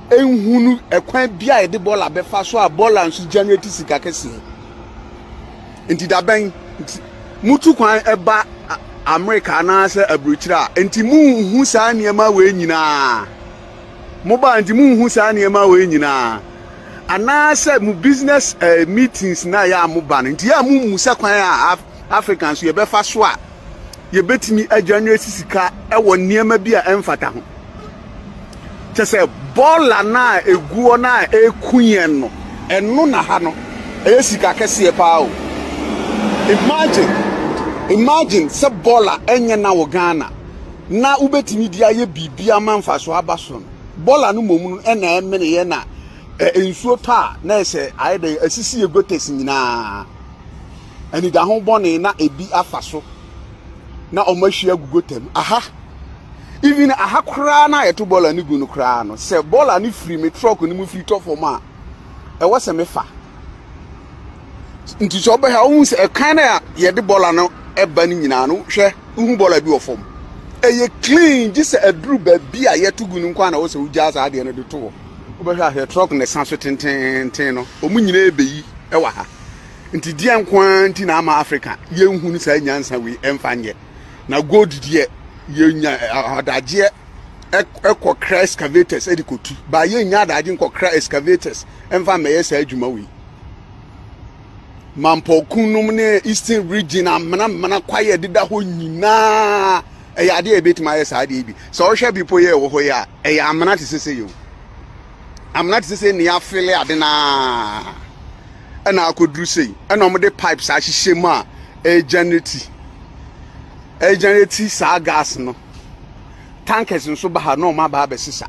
enhunu ekwan bia ye de bola be fa so a bola nso generate sika kese enti da ben mutu kwan eba America na se abruchira enti mu hu sa niema we nyina mo ba enti mu hu sa niema we nyina ana se mu business meetings na ya mo ba enti ya mu musa kwan a Africans ye be fa so a ye betimi ajanwe sisika e wo niema bi a emfata ho chese bola na eguo na ekuyen no eno na ha no e sika kese pa o imagine se bola enye na wo Ghana na ubetimi dia ye bibia manfa so abaso bola no momu e na emene ye na ensuo ta na ese ayede asisi egotes nyina ani da ho bone na ebi afaso na omahia gugotem aha even aha kra na yeto bola ni gu no kra no se bola ni free me truck ni mu free to for ma e wo se me fa nti so be ha wo se e kan na ye de bola no e ba ni nyina no hwe hu bola bi wo fom e ye clean just a dru ba bi a ye to gu no kwa na wo se ugya sa de no de to wo be hwa he truck ne san so tenten no o mu nyina e be yi e wa ha nti die nkwanti na ama Africa ye hu ni sa nyansa we emfanye na gold die ye nya adaje ekọ cra excavators edikotu ba ye nya adaje nkọ cra excavators emfa meye sa adwuma we mampo kunum ne eastern region amana kwaye dida ho nyina e ade ebetima ye sa ade bi so wo hwe bipo ye wo ho ya e amana tisese yo amana tisese ne afele ade na ana akodru sei ana omde pipes a hihye mu a e generate sa gas no tankers nso ba ha no ma ba besisa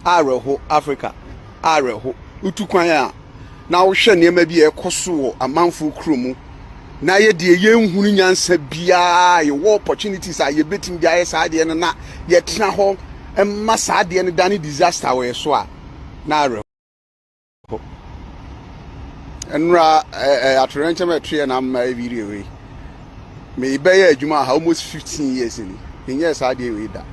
areho Africa areho utukwan a na wo hwe niema bi e koso wo amanfo kromu na ye de ye nhunu nyansa bia ye wo opportunities a ye betim bia ye sa de no na ye tena ho emma sa de no dane disaster we so a na areho enra atorenche metwe na ma video we me be ya adwuma almost 15 years ni yes I dey with that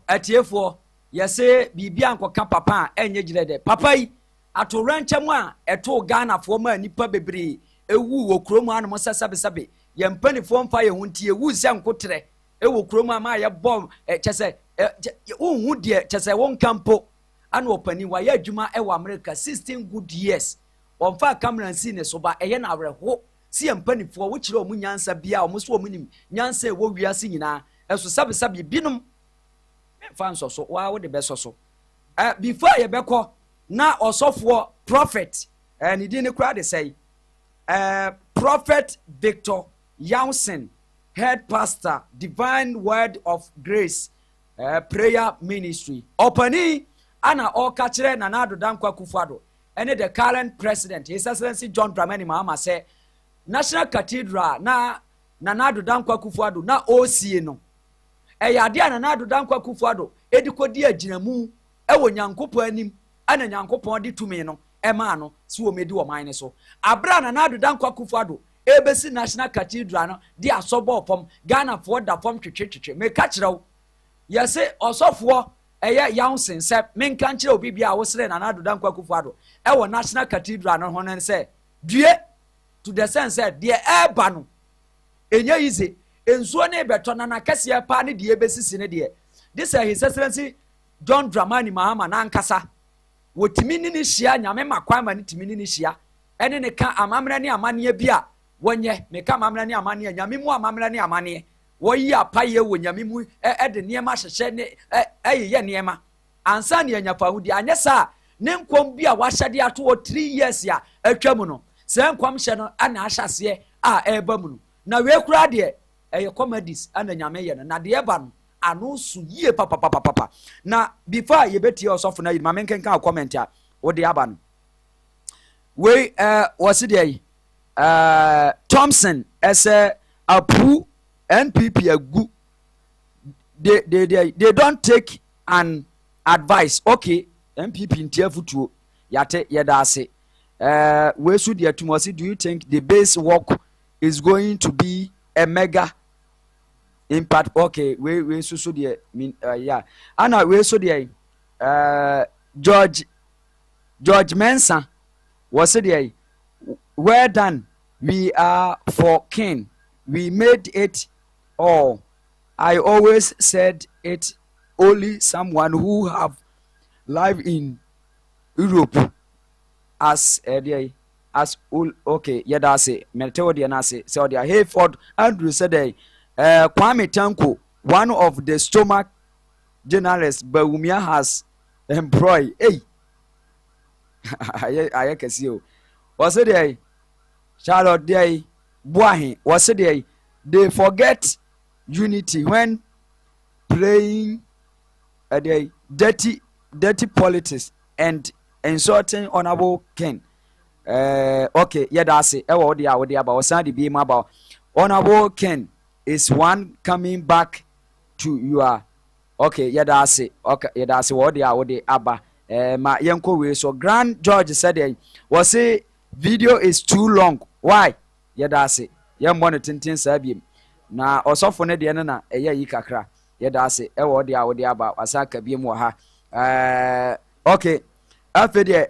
atiefo yese bibia nkoka papa enye gire de papa yi atorankyɛm a ɛto Ghana fo ma nipa bebree ewu wɔ kurom a no sasabe yɛ mpanifo mfa yɛ ho ntie ewu sɛ nkotrɛ ewu kurom a ma yɛ bom kyɛsɛ unhu deɛ kyɛsɛ wɔn kampo ana opani wa yɛ adwuma ɛwɔ America 16 good years ɔmfa camera nsi ne so ba ɛyɛ na awerɛho si yɛ mpanifo wo kyerɛ ɔmo nyansa bia ɔmo so ɔmo nim nyansa ɛwɔ wiase nyinaa ɛso sabe binom mfa nsoso wa wo de bɛsoso before yɛ bɛkɔ na ɔsɔfoɔ prophet ne din ne kura de sɛ Prophet Victor Youngson, head pastor, Divine Word of Grace Prayer Ministry. Opani ana okachire na Nana Dankwa Kufuor and the current president, His Excellency John Dramani Mahama say National Cathedral na Nana Dankwa Kufuor na OC no. Ade Nana Dankwa Kufuor edikodi aginamu ewo Nyankopon anim ana Nyankopon de tumi no ema no si wo medi wo man so. Abra Nana Dankwa Kufuor ebesi National Cathedral no di asobo opom Ghana for da pom twetwetwe me ka kirew yese osofo eye Youngson se menka nkire obi bia wo sere Nana Dankwa Kufuor ewo National Cathedral no honen se due to the sense de eba no enye yize ensuo ne beto na kase pa ne de ebesisi ne de this is His Excellency John Dramani Mahama na nkasa wotimi ni hia nyame makwan ma ne timi ni hia ene ne ka amamra ne amane bia wonye me ka amamra ne amane nyame mu amamra ne amane woyi apaye wo nyame mu de niema hyehye ne eyeye niema ansa ne anyafa hudi anye sa ne nkom bia wahyade ato 3 years ya atwa mu no se nkom hye no ana ahyase a eba mu no na we kura de eye comedies ana nyame ye no na de eba no ano su yie papa na before ye betie osofo na yima menkenka comment a wo de aba no we was there Thompson ese apu NPP agu they don't take an advice. Okay, NPP ntia futuo yate yeda ase we su dia tumosi. Do you think the base work is going to be a mega impact? Okay, we so dia yeah ana we so dia George Mensah was there. Well done. We are for king. We made it all. I always said it. Only someone who have live in Europe as okay. Yeah, that's it. Meteo di anase. So dia Hayford Andrew said Kwame Tanko, one of the stomach journalists Bawumia has employed. Hey, I can see you. Was it there? Charlotte Day Boahin was it there? They forget unity when playing dirty politics and insulting honorable king. Okay, yeah, that's it. What they about Sandy be about honorable king is one coming back to your. Okay, yeah, that's it. Okay, yeah, that's what they about. Ma yenko we so Grand George said was say video is too long. Why? Yeah, that's it. Yam one tintin sabim. Na osofo ne de na eya yi kakra. Yeah, that's it. Ewo de aba asaka bi mu ha. Okay. Afede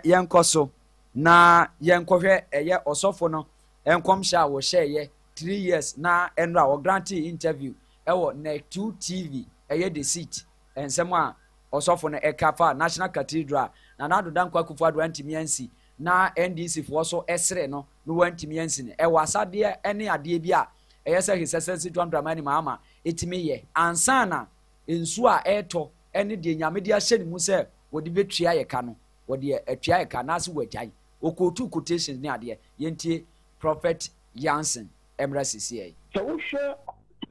yenko so na yenko hwe eye osofo no enkom sha wo share 3 years na enra wo grantee interview ewo na 2 TV eye the seat ensem a osofo no ekafa National Cathedral na Nana Dankwa Kufuor antimiansi na NDC fo so esre no wantimiansi ne asade ene ade bi a eyesa His Excellency John Dramani Mahama etimi ye ansana ensu a eto ene de nyame de ahye ne mu se wodi betua ye ka no wodi atua ye ka na se wagyan okotu quotations ne ade yentie Prophet Youngson Emra CCA. So we share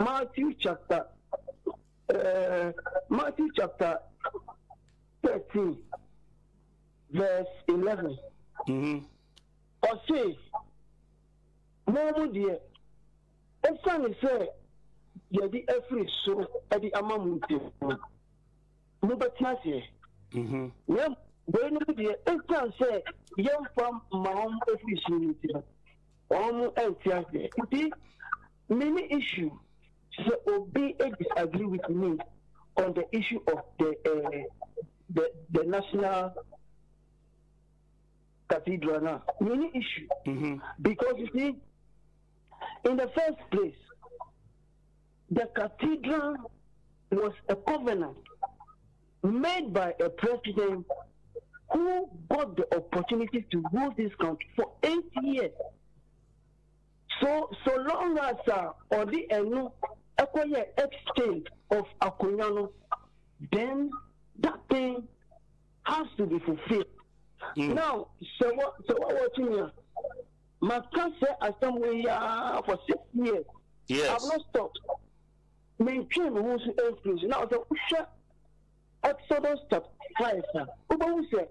Matthew chapter 13 verse 11. Or say, no dear, a son say, you're the every so at the amamuti. No, but not here. Well, when dear, a son say, young from my own efficiency. Many issues so Obi disagree with me on the issue of the national cathedral now. Many issue. Because you see, in the first place, the cathedral was a covenant made by a president who got the opportunity to rule this country for 8 years. So long as or the acquire exchange of Akunyano, then that thing has to be fulfilled. Now, so what watching here? My cancer as somewhere for 6 years. Yes. I've not stopped. Maintain who's influence. Now the Exodus chapter 5. Who say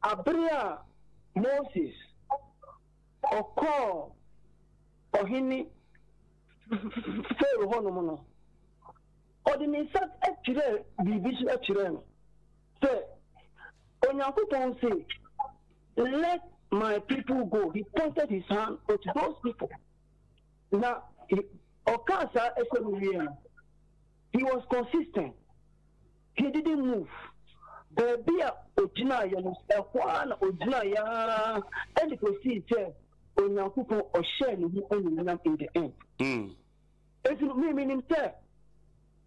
Abria Moses or call or Hini Pharaoh Honomono. Or the Nisat actually be vision actually. Say Onyankopon say, let my people go. He pointed his hand to those people. Now Okasa SMVM. He was consistent. He didn't move. Baby, Ojinaya, and the proceed said, Onyankopon or share in the end. If you mean himself,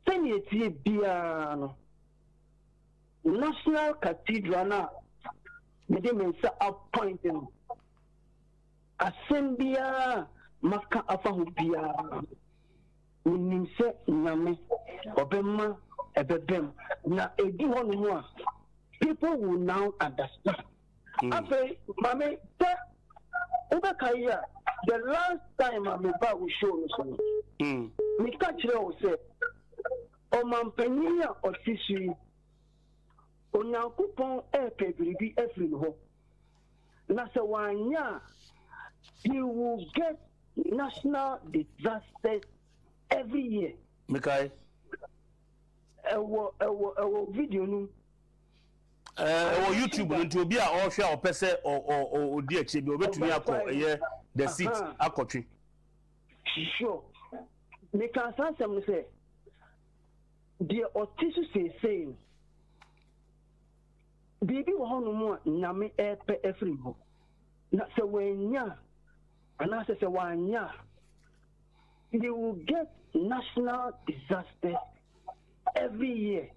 send it to Biano National Cathedral now. The demons are appointing Assembia Maka Afahubia. Nimse Name Obema Ebebem. Now, people will now understand. After Mame, the last time I'm about to show you, me catch you say, O Mampania or Sisi, Onyankopon Epebribi Efriho. Nasawanya, you will get national disasters every year. Mikai. Video no. YouTube no to obi a o hwe o pese o di achi bi obetumi akọ the seat akotwe. Sure. Me can say the otisu say bibi wo hono mu nyame epe efribo. Na se wanya ana se wanya you will get national disasters every year.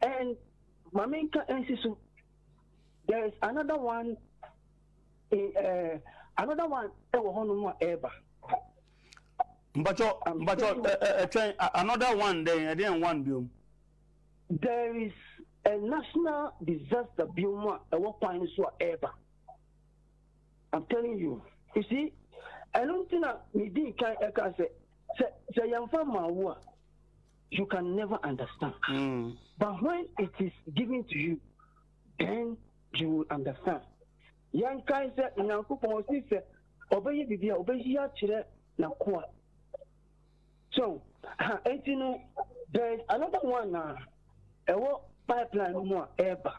And Maminka Ensisu, there is another one another one then there is a national disaster bill I'm telling you. You see, I don't think we can say you can never understand. But when it is given to you, then you will understand. Young guy said, obey Bibia, obey Yachire, Nakua. So, there is another one now, a pipeline more ever.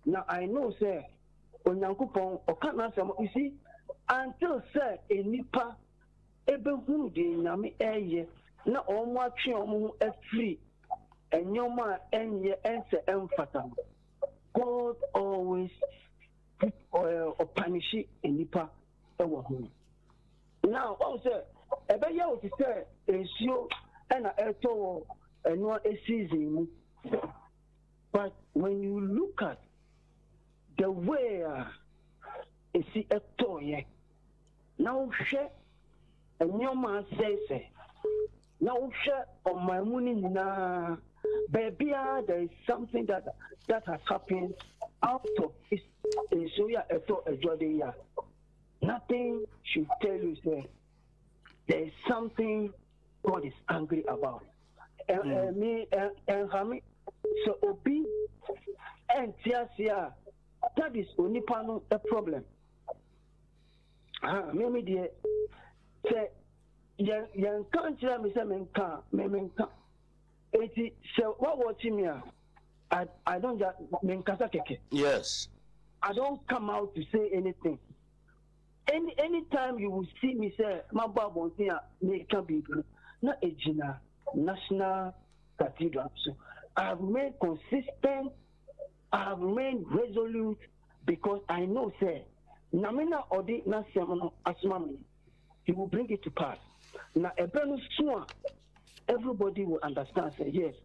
Now I know, sir, on Yankupon or can't answer, you see, until, sir, a nipa, ebe who de Nami air, na almost free. And your man and your answer emphasis. God always put or punish in nipa our home. Now also a better to say is you and a toll and no a season. But when you look at the way is see a toy now share and your man says now share on my money na baby there is something that has happened out of it in Soya a Jordan. Nothing should tell you say there is something God is angry about. Me and Hami so obi and Tiasia that is only panel a problem. Maybe dear say young country me say menka. So what watching me? I don't just menkasa keke. Yes. I don't come out to say anything. Anytime you will see me say my Bible here me can be not a Gina national cathedral. So I have remained consistent, I have remained resolute because I know say Namina odi na siamono asmami. He will bring it to pass. Now ebenu soon everybody will understand say yes,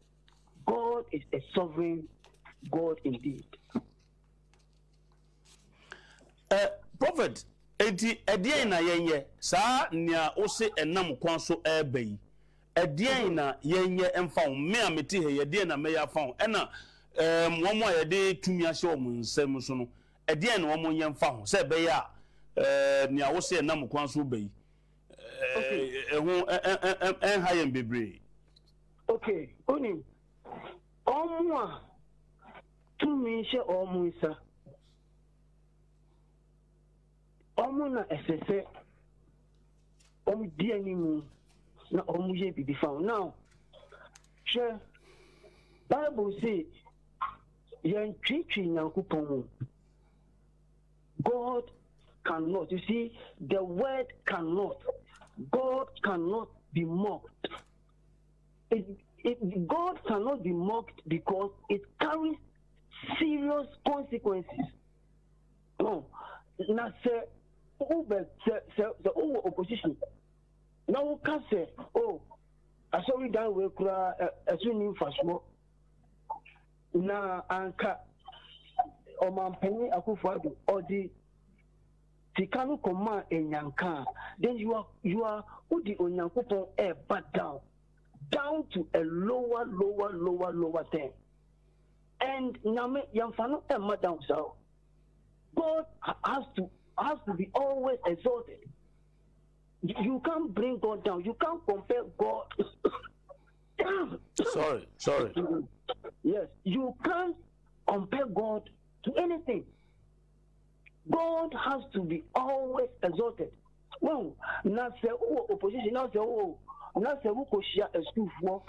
God is a sovereign God indeed. Prophet, enti edien na yenye saa nia ose enam kwan so ebe yi. Edien na yenye emfa wo me ameti he edien na me ya fa wo ena womo ayede tumi ahye wo nsem so no edien na womo yemfa ho se be ya nia wose enam kwan so be yi ehu hayen bebre. Okay, oni omo tumi hye omo nsa omo na esese omo di animu na omo ye bibi found. Now share Bible say yen chichi nyankopon God cannot, you see, the word cannot, God cannot be mocked. God cannot be mocked because it carries serious consequences. No, now say the opposition. Now we can say, oh, I saw it down with a swimming for smoke. Na anka o mampeni akufado or the tikanu koma enyanka, then you are udi onyankopon back down to a lower thing. And name yamfano down so God has to be always exalted. You can't bring God down. You can't compare God. Sorry. Yes, you can't compare God to anything. God has to be always exalted. Well, now say opposition. Now say who could share a school for?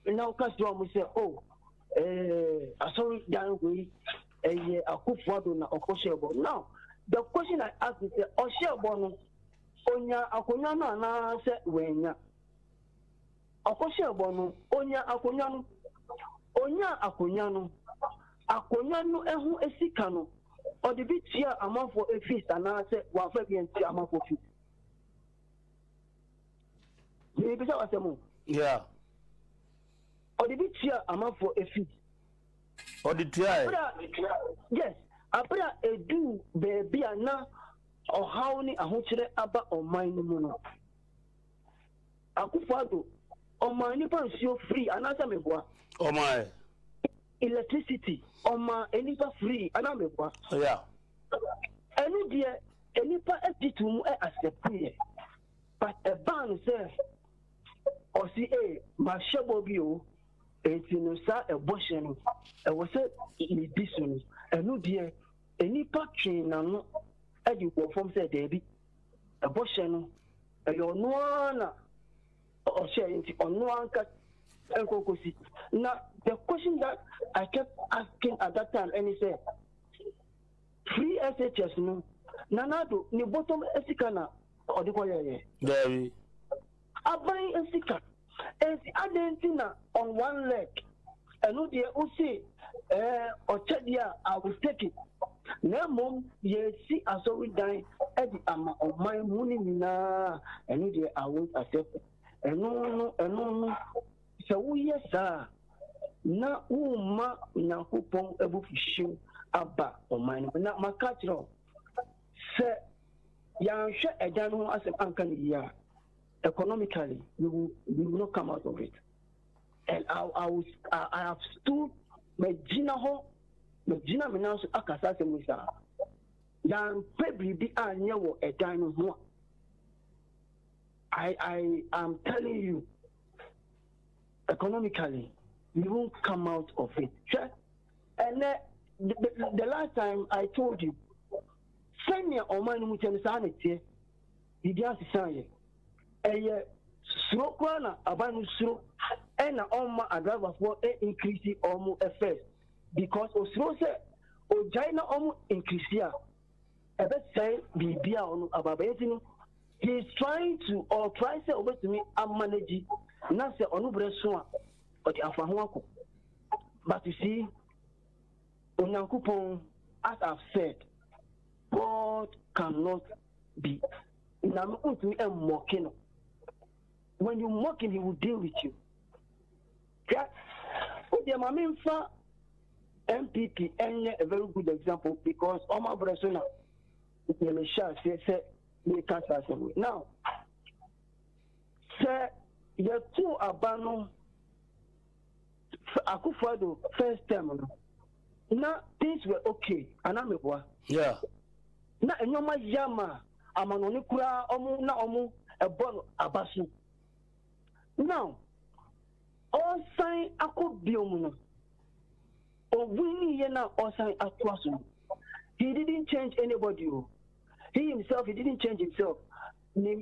Now customer will say sorry down way a Kufuor na Okoshebo. Now the question I ask is Oshebo onya akonya na se wenya Okoshebo no onya akonya no ehu esika no odi bi tia amafo efis ana se wa fa bi enti amafo fi ni bi sa wasemu yeah odi bi tia amafo efis odi tia yes abra edu bebi ana ohaw ni ahokyere aba oman ni mu no Akufo-Addo oman ni pa nsuo free anasa meboa oman electricity oma enipa free anamebwa yeah eni die enipa etitum accept but a ban say o si ma shebo bi o enti no sa abortion e wo say ni biso enu die enipa twen na no edi go form say there be abortion e yo no na o share enti ono anka. Now, the question that I kept asking at that time, and he said, free SHS, no, Nanado, ni bottom Esikana, or the Koya. Very. I buy Esika, and Argentina on one leg, and no, dear, Usi, or Chedia, I will take it. No, mom, ye see, I saw it dying at the ama of my money, and no, dear, I won't accept it. And no. So we yes na uma Nyankopon ebufuhim aba oman na makatro se yanhwe edan ho asem anka ne ya economically we will not come out of it. And I have stood Medina me now so akasa se musa yan pebribi anye wo edan ho. I am telling you, economically, we won't come out of it. And the last time I told you, send me a man who can sign it. He does sign it. Slow corner, a ban slow, and a driver for increasing almost at first. Because Oslo said, O China almost increase here. A bit say, be on about anything. He's trying to, or try to say over to me, I'm managing. Not say on Ubresoa, but Afahuako. But you see, Onyankopon, as I've said, God God cannot be. When you mock him, he will deal with you. NPP a very good example because Oma Bresona now say you two abano Akufo-Addo first term now things were okay anamebwa yeah na enyoma yama amanoni kura omu ebon abasu now all sign akobiomu no he didn't change anybody. He himself, he didn't change himself. A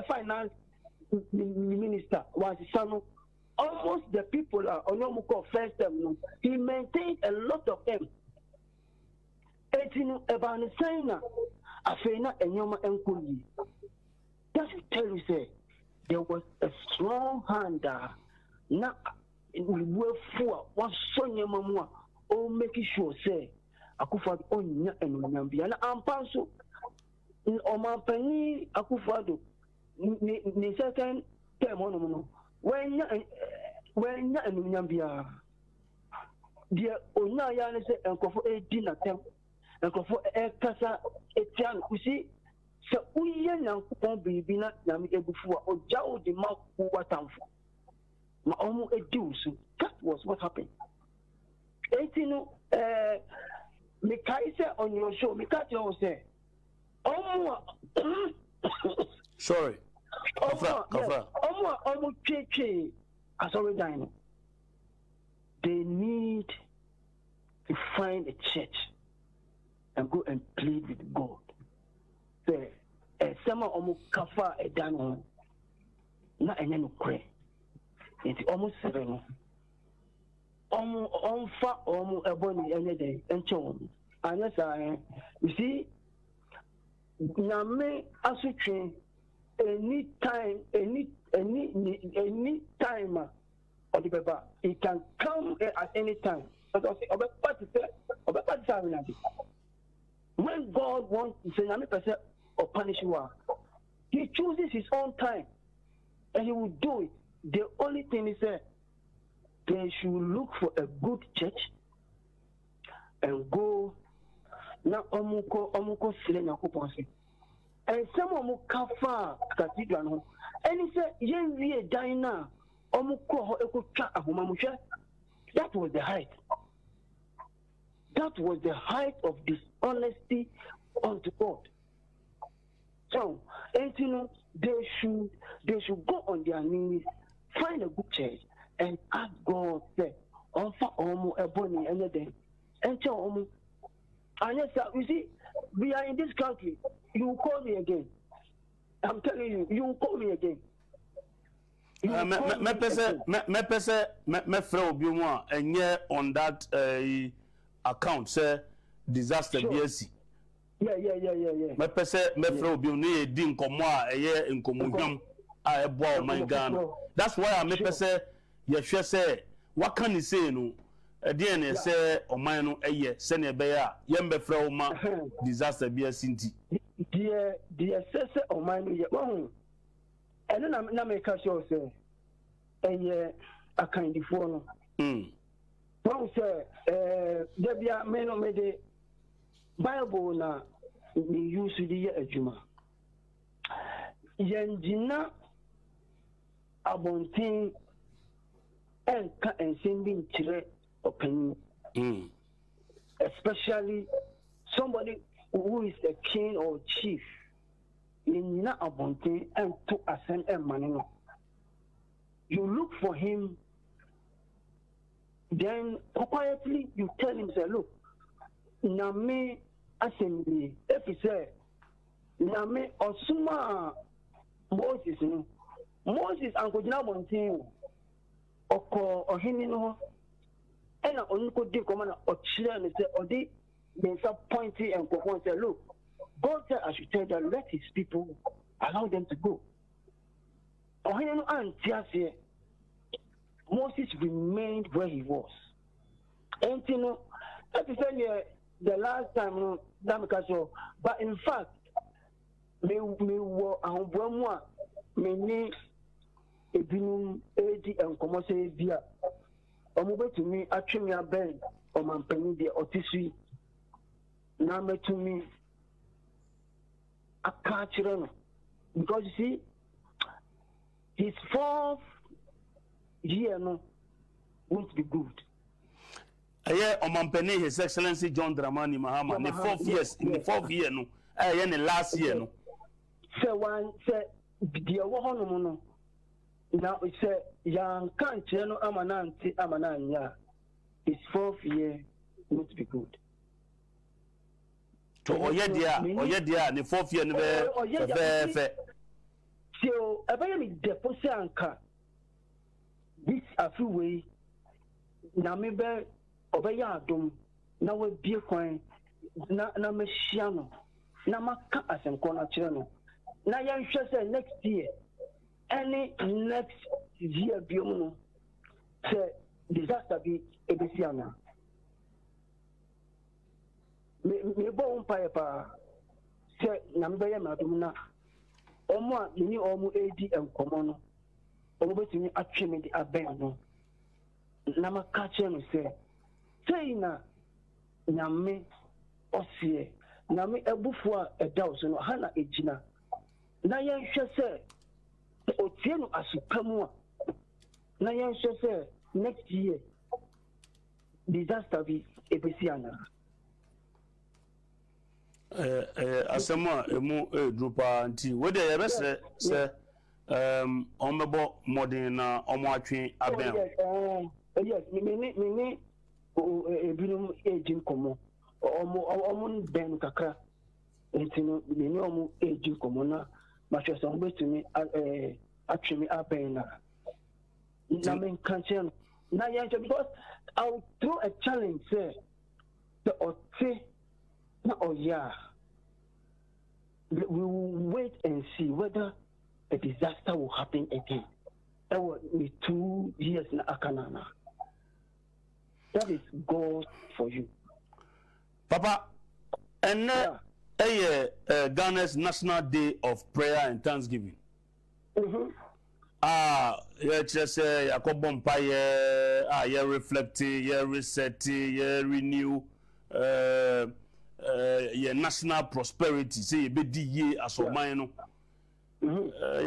finance minister was son. Almost the people are on first term. He maintained a lot of them. That should tell you, say, there was a strong hand now. We were for one Sonia Mamma, oh, making sure, say, Akufo-Addo on Nyambia, and Ampanso, or Mampani, Akufo-Addo, ni certain term on when Nyambia, dear Onaya, and Kofo a dinner temp, and Kofo a Casa, a town, you see, so we won't be not Yami before, or Jow the mouth who were town for. That was what happened. Mikaisa on your show, Mikaisa say, sorry. They need to find a church and go and plead with God. Say, Sama Omu Kafa Edano, not a no pray. It's almost 7. Almost a bonny any day, and so on. And yes, you see, Name Asutrain any time of the paper, it can come at any time. When God wants to say Name person or punish you, he chooses his own time and he will do it. The only thing is that they should look for a good church and go now omuko silenya kuponsi and some omuka fa cathedral and he said yen wie dan na omuko ho ekotwa ahomamuhwe. That was the height. That was the height of dishonesty unto God. So, and you know, they should go on their knees, find a good church, and ask God, say, offer omu ebony and then enter omu. And yes, sir, you see, we are in this country. You will call me again. I'm telling you, you will call me again. Me friend obi mu a enye on that account say disaster BSc. Yeah. Me friend obi mu ne di nkomo a eye nkomohwam a ebo o man Ghana. That's why I me say ye hwe say what can you say no e na say o man no eye se na ebe ya ye me friend o ma disaster BSc nti. The say o man no ye and na make sure say a kind of phone. One say there be a man of the Bible na we use the ejuma. Yenjina abontin and sending chile opinion. Especially somebody who is a king or chief. In na abonte and to ascend a man. You look for him, then quietly you tell him, say, look, Name assembly, if he say, Name Osuma Moses, Moses and Kojina Montin, or him, and I only could give command or children and say, or they pointy and go say, look. God said, I should tell them, let his people allow them to go. Moses remained where he was. And you know, that is when the last time no but in fact me wo ahobwamu a me ni ebinum edi enkomo se bia omo betumi atwemi aben o mampani de otisui na metumi aka kire no because you see his 4th year no won't be good. Omampani His Excellency John Dramani Mahama the 4th year no the last year no say the wo no now say young country no amananya his 4th year won't be good. To oye dia the 4th year no be so abaya mi deposit anka this afiwe na me be obaya adom na we bie kwan na me hia no na maka asenko na kire no na yan hwe say next year any next year biom no say disaster bi ebesiana me bo umpire pa say na me be ya madom na omo a ni omo edi enkomo no omo betumi atweme di aben no na maka kire no say na nyame osie nyame ebufu a edaw so no ha na ejina na yenhwe se otie no asukamu a na yenhwe se next year disaster bi ebesiana asema emu edrupa nti we dey yebese se omebo modern na omo atwe aben yes me ebinum ejin komo omo ben kakra entino me omo ejin komo na mahwe so betumi atwemi aben na men kanchen na yancho because I'll throw a challenge say the ote na oya we will wait and see whether a disaster will happen again. That was 2 years na akanana. That is God for you. Papa, and Ghana's National Day of Prayer and Thanksgiving. Just say Yakob Empire, you reflect, you reset, you renew your national prosperity. Say you be ye as a man.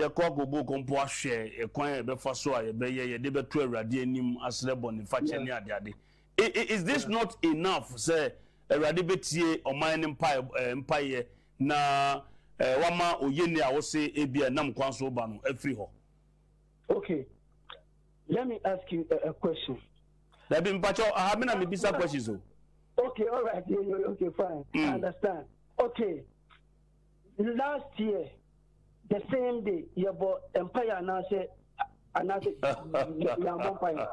Ya kwa gobo kompo ahwe ekwan be fa so a be ye de beto awrade anim asrebo ne fa che ne ade is this not enough say awrade betie oman ne mpaye na wama oyeni a wo se ebia nam kwan so ba no afri ho? Okay, let me ask you a question. There be mpacho I have na me bisa questions so. Okay, all right, okay, fine. I understand. Okay, last year the same day, your boy Empire announced another Empire.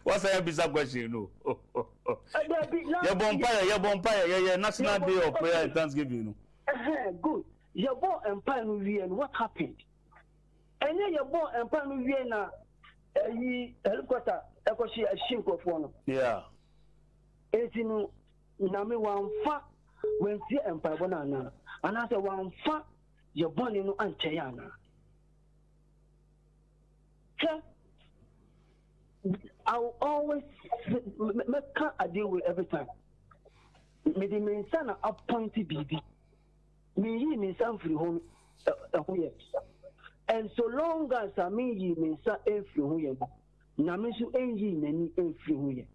What's a bizarre question, you know? Your bonfire, your National Day of Prayer and Thanksgiving, you know. Good. Your boy Empire, and what happened? And then your boy Empire, now, headquarter, a shink of one. Yeah. It's in Nami one fa when see Empire banana, and I said one fa. You're born in Anchayana. I'll always make a deal with every time. Me the main son appointed BB. Me mean some free home. And so long as I mean ye mean some free home, Namisu ain't many free.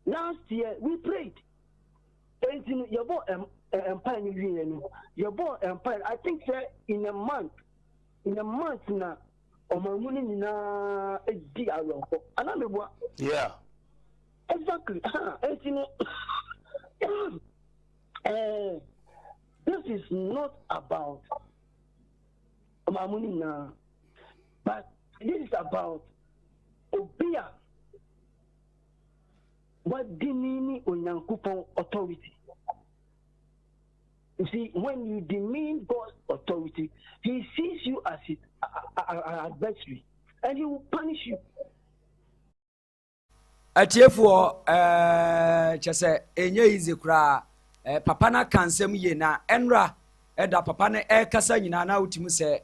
Last year we prayed. And your boy Empire, your boy Empire. I think that in a month na omamuni na DRO. Yeah. Exactly. This is not about omamuni na, but this is about obia. What demean onyankopon authority? You see, when you demean God's authority, He sees you as his adversary, and He will punish you. atiefo kyese enye easy kura papa na kansem ye na enra eda papa na kasa nyina na utimu se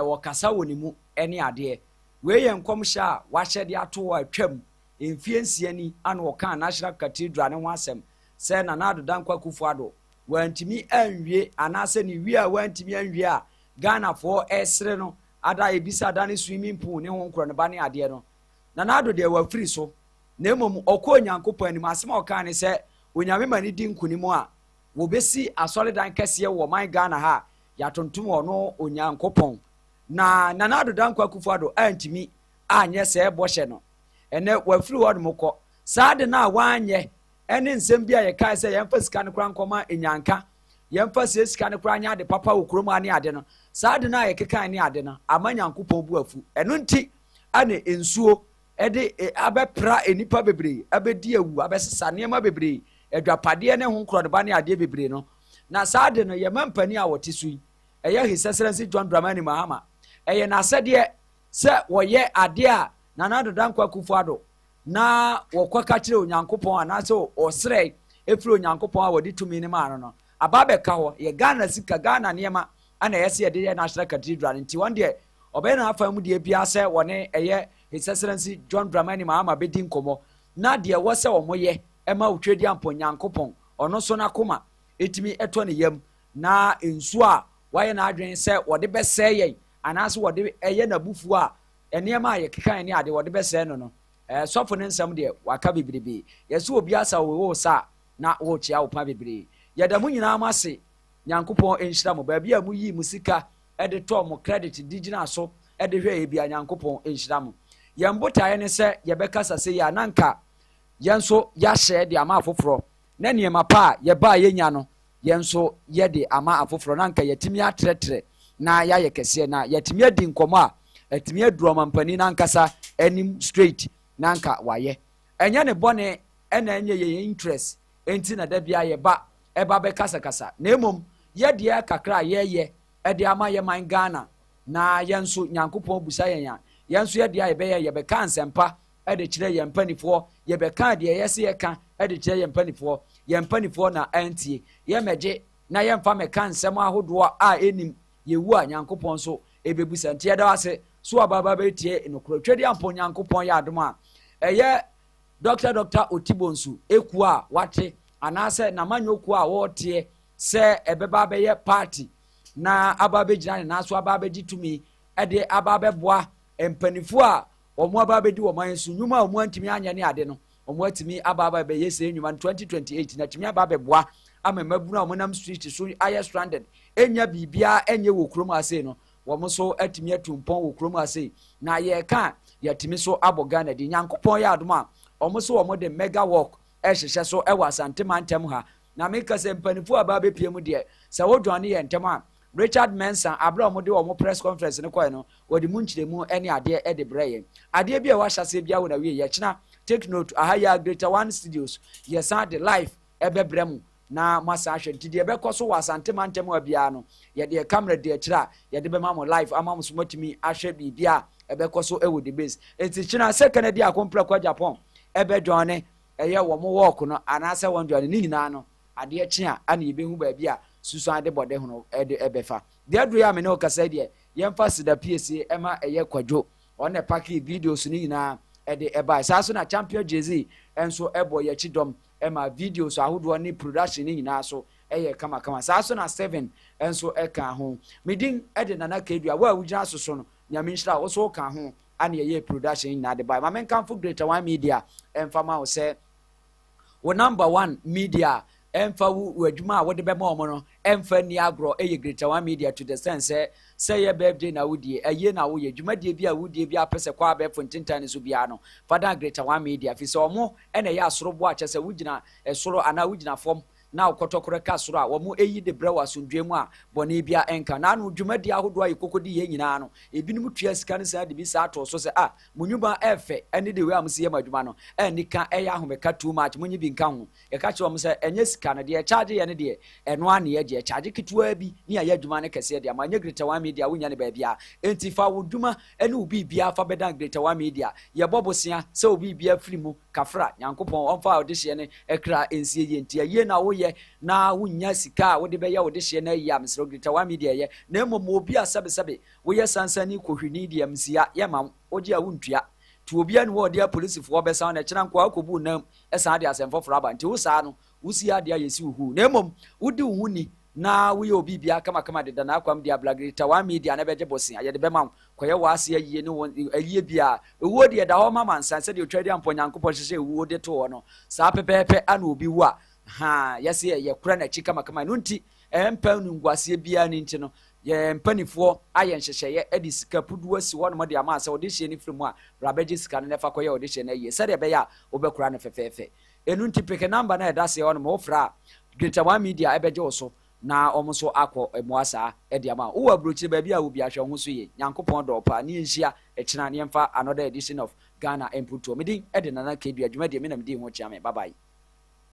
wo kasa wonimu ene ade we ye nkomhya wa hyede ato atwam emfiensia ni ana wo kan national cathedral ne ho asem se na nado dankwa kufuado wantimi anwie anase ni wi a wantimi anwie a Ghana for esre no ada ebisa da ne swimming pool ne ho nkro ne ba ne ade no na nado de wa free so na emom okọ Nyankopon anim asema oka ne se onyame mani di nkunimu a wo besi asolidan kese wo man Ghana ha ya tontom ono Onyankopon na nanado dankwa kufuado antimi anye se bohye no ene wafiri wo mokọ saade na wanye ene nsem bia ye kai se yemfa sika ne kura nkoma enyanka yemfa se sika ne kura nya de papa wo kurom ani ade no saade na ye kekan ni ade no amanyankopon bu afu eno nti ane ensuo ede abepra enipa bebre abedi awu abesesa niema bebre edwapade ne ho nkro de ba ne ade bebre no na saade no ye mampani a wote sui eye His John Dramani Mahama eye na sede se woye ade a nanado dankwa kufuado na wokwaka kire Onyankopon anase osrei efiri Onyankopon a wodi tumi ne ma no ababeka ho ye Ghana sika Ghana niema ana yese ye de national cathedral nti wonde obena afa mu de bia se wone eye His John Dramani Mahama bedi nkomo na de wose omoye ema otwedi ampo Nyankopon ono so na koma etimi eto ne yam na ensu a waye na adwen se wode bese ye anase wode eye na bufu a eniema ye kekan ni ade wode bese no no sofo ne nsam de waka bebrebe yeso obi asa wo sa na wo chia wo pa bebrebe yada mu nyina amase Nyankopon enhyira mo ba bia mu yi musika ede to mo credit digina so ede hwe bia Nyankopon enhyira mo yembotaye ne se yebekasa se ya nanka yenso ya hye de ama afoforo na niema pa ye ba yenya no yenso ye de ama afoforo nanka yetimi atretre na ya yekese na yetimi adi nkomo a etimi aduro mampani nankasa enim straight nanka waye enye ne bone ena enye ye interest enti na da bia ye ba eba be kasa kasa na emom ye de kakra ye ede ama ye man Ghana na yenso Nyankopon busa yenya yenso ye de ye be ye be kan sempa ede kire ye mpanifo ye be kan de yese ye kan ede kire ye mpanifo na antie ye meje na ye mfa me kan sem ahodo a enim ye wu a Nyankopon so ebebusa ntie da wase so ababa betie enokro twedi ampo Nyankopon ya adom a eye Dr. Otibonsu eku a wate anase na manyoku a wote se ebeba beye party na ababe gina na so ababe gitumi ede ababe boa empanifu a omo ababe di wo man so nyuma omo antimi anya ne ade no omo atimi ababe be yese nyuma 2028 na timi ababe boa amemabunu a monam street so aye stranded enya bibia enye wo krom ase no wo so atimi atumpon wo krom ase na ye ka yatimi so aboga na di Nyankopon ya adom a omo so omo de mega work ehhehye so ewa asante mantem ha na meka se mpanifu ababe piemu de se wodwane ye ntem a Richard Mensa abra omo de omo press conference ne koy no wodi munchiremu ene ade e de breye ade bia wa hyase bia wo na wie ye kina take note ahaya Greater One Studios yes the life ebebremu na masa ahwenti de bekoso wa asante mantem wa bia no ye de camera de kira ye de be mamo live ama mo somotimi ahwe bibia ebekoso e wo the base enti kina second dia kompra kwa Japan ebe dwane eye wo mo work no anase won dwane ni nyina no ade kya ana ye behu ba bia susu ade bode hono ede ebefa de adu ya me no kasa de yemfa sida PSA ema eye kwadwo one paki videos ni nyina ede eba saso na champion jz enso ebo ye chidom ema videos ahodo ni production ni nyina so eye kama saso na 7 enso eka ho midin ede nana kedua wa wugina soso no nyame nhira wo so ka ho ana ye production nyina de ba ma men kan fu Greater One Media emfa wo se wo number 1 media emfa wu adwuma a wode bema omo no emfa ni agro eye Greater One Media to the sense say your birthday na wudie eye na wo ye adwuma de bia wudie bia pese kwa be fontintan so bia no fada Greater One Media fi so omo ene ya asoro bo a chese wugina esoro ana wugina fom na okotokore ka soro a wo mo eyi de brewa sondwe mu a bone bia enka na no dwumadi ahodo ayi kokodi ye nyina no ebinim tua sika ne sa de bi sa to so se munyuma efe ene de we am se ye madwuma no eni ka eya ahomeka too much munyi bi nka ho ye ka che wo se enye sika no de charge ye ne de eno ane ye de charge kitwa bi ni ya adwuma ne kese de amanya Greater One Media wonya ne ba bia enti fa wodwuma ene obi bia fa bedan Greater One Media ye bobosia se obi bia firi mu kafra nyankopon onfa odehye ne ekra ensie ye enti ye na wo ye na wonya sika wo de be ye odehye na ya Mr. Greater One Media ye na emomo obi asabe wo ye sansani kohwini de amsia ye ma oji a wontua to obi an wo de police fo be san na kira nkwa akobu nam esan de asemfo fraba nti wo sa no wusi ade ayesi hu na emom wodi hu ni na wo ye obi bia kama de na akwam de Greater One Media na beje bosin aye de be mam koye wase ayiye ne ayiye bia ewo de da ho mama nsan se de otwadi ampo nyankopɔ hyehye ewo de to no saa pepepe ana obi wu a yesi ye kura na chi kama no nti empa nungwase bia ni nti no ye mpanifo aye nhyehyeye edi sika pudu asi wo no mo de ama se ode hye ni firimu a rabeji sika no nefa koye ode hye na ayiye se de be ya obekura na fefefe enu nti peke number na eda se wo no mo fra Greater One Media ebeje wo so na omuso akọ emuasa ediama wo abrochi ba bia wo bia hwe ho so ye nyankopon do pa ni nhia ekina ne mfa another edition of Ghana Input to me din edina na kedua dwuma de me na me din ho chia me bye bye.